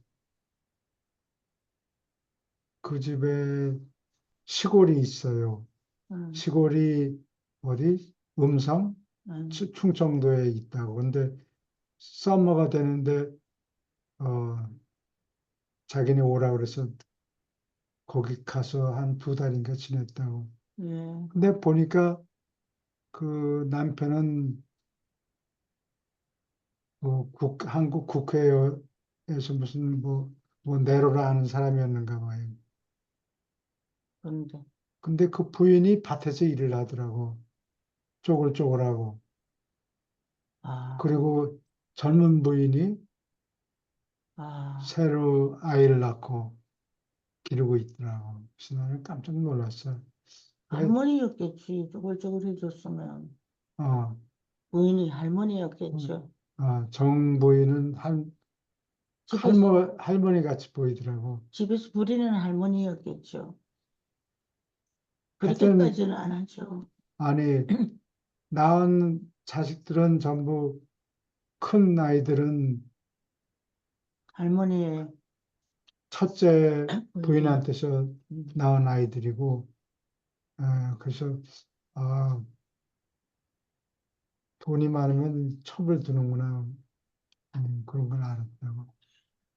그 집에 시골이 있어요. 음, 시골이 어디? 음성? 음, 충청도에 있다고. 근데 서머가 되는데 어, 자기네 오라 그래서 거기 가서 한 2달인가 지냈다고. 예, 근데 보니까 그 남편은 뭐 한국 국회에서 무슨 뭐 내로라 하는 사람이었는가 봐요. 그런데, 근데 그 부인이 밭에서 일을 하더라고. 쪼글쪼글하고. 아, 그리고 젊은 부인이 아, 새로 아이를 낳고 기르고 있더라고. 그래서 나는 깜짝 놀랐어. 왜, 할머니였겠지. 쪼글쪼글 해줬으면. 어, 부인이 할머니였겠죠. 정부인은 집에서, 할머니 같이 보이더라고. 집에서 부리는 할머니였겠죠. 하여튼, 그렇게까지는 안 하죠. 아니, 낳은 자식들은 전부 큰 아이들은 할머니의, 첫째 부인. 부인한테서 낳은 아이들이고, 그래서, 아, 돈이 많으면 첩을 두는구나. 그런 걸 알았다고.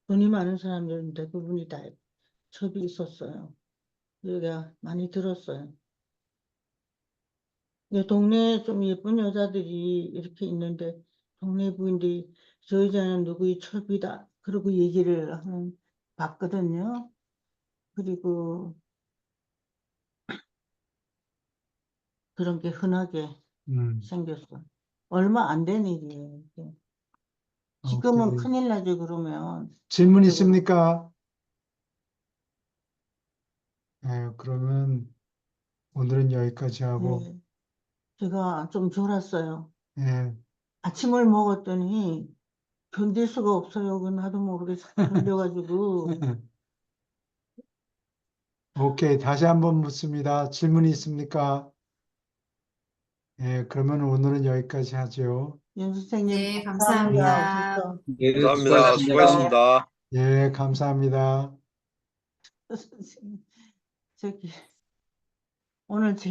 돈이 많은 사람들은 대부분이 다 첩이 있었어요. 얘가 많이 들었어요. 이 동네에 좀 예쁜 여자들이 이렇게 있는데 동네 부인들이 저 여자는 누구의 첩이다. 그러고 얘기를 하는 봤거든요. 그리고 그런 게 흔하게 음, 생겼어. 얼마 안 된 일이에요. 이게. 지금은 오케이. 큰일 나죠. 그러면 질문 법적으로. 있습니까? 그러면 오늘은 여기까지 하고, 예, 제가 좀 졸았어요. 예, 아침을 먹었더니 견딜 수가 없어요. 그 나도 모르게 졸려가지고. 오케이. 다시 한번 묻습니다. 질문이 있습니까? 그러면 오늘은 여기까지 하죠. 윤 선생님, 네, 감사합니다. 예, 감사합니다. 오셔서. 예, 감사합니다. 수고하셨습니다. 수고하셨습니다. 감사합니다. 선생님, 저기, 오늘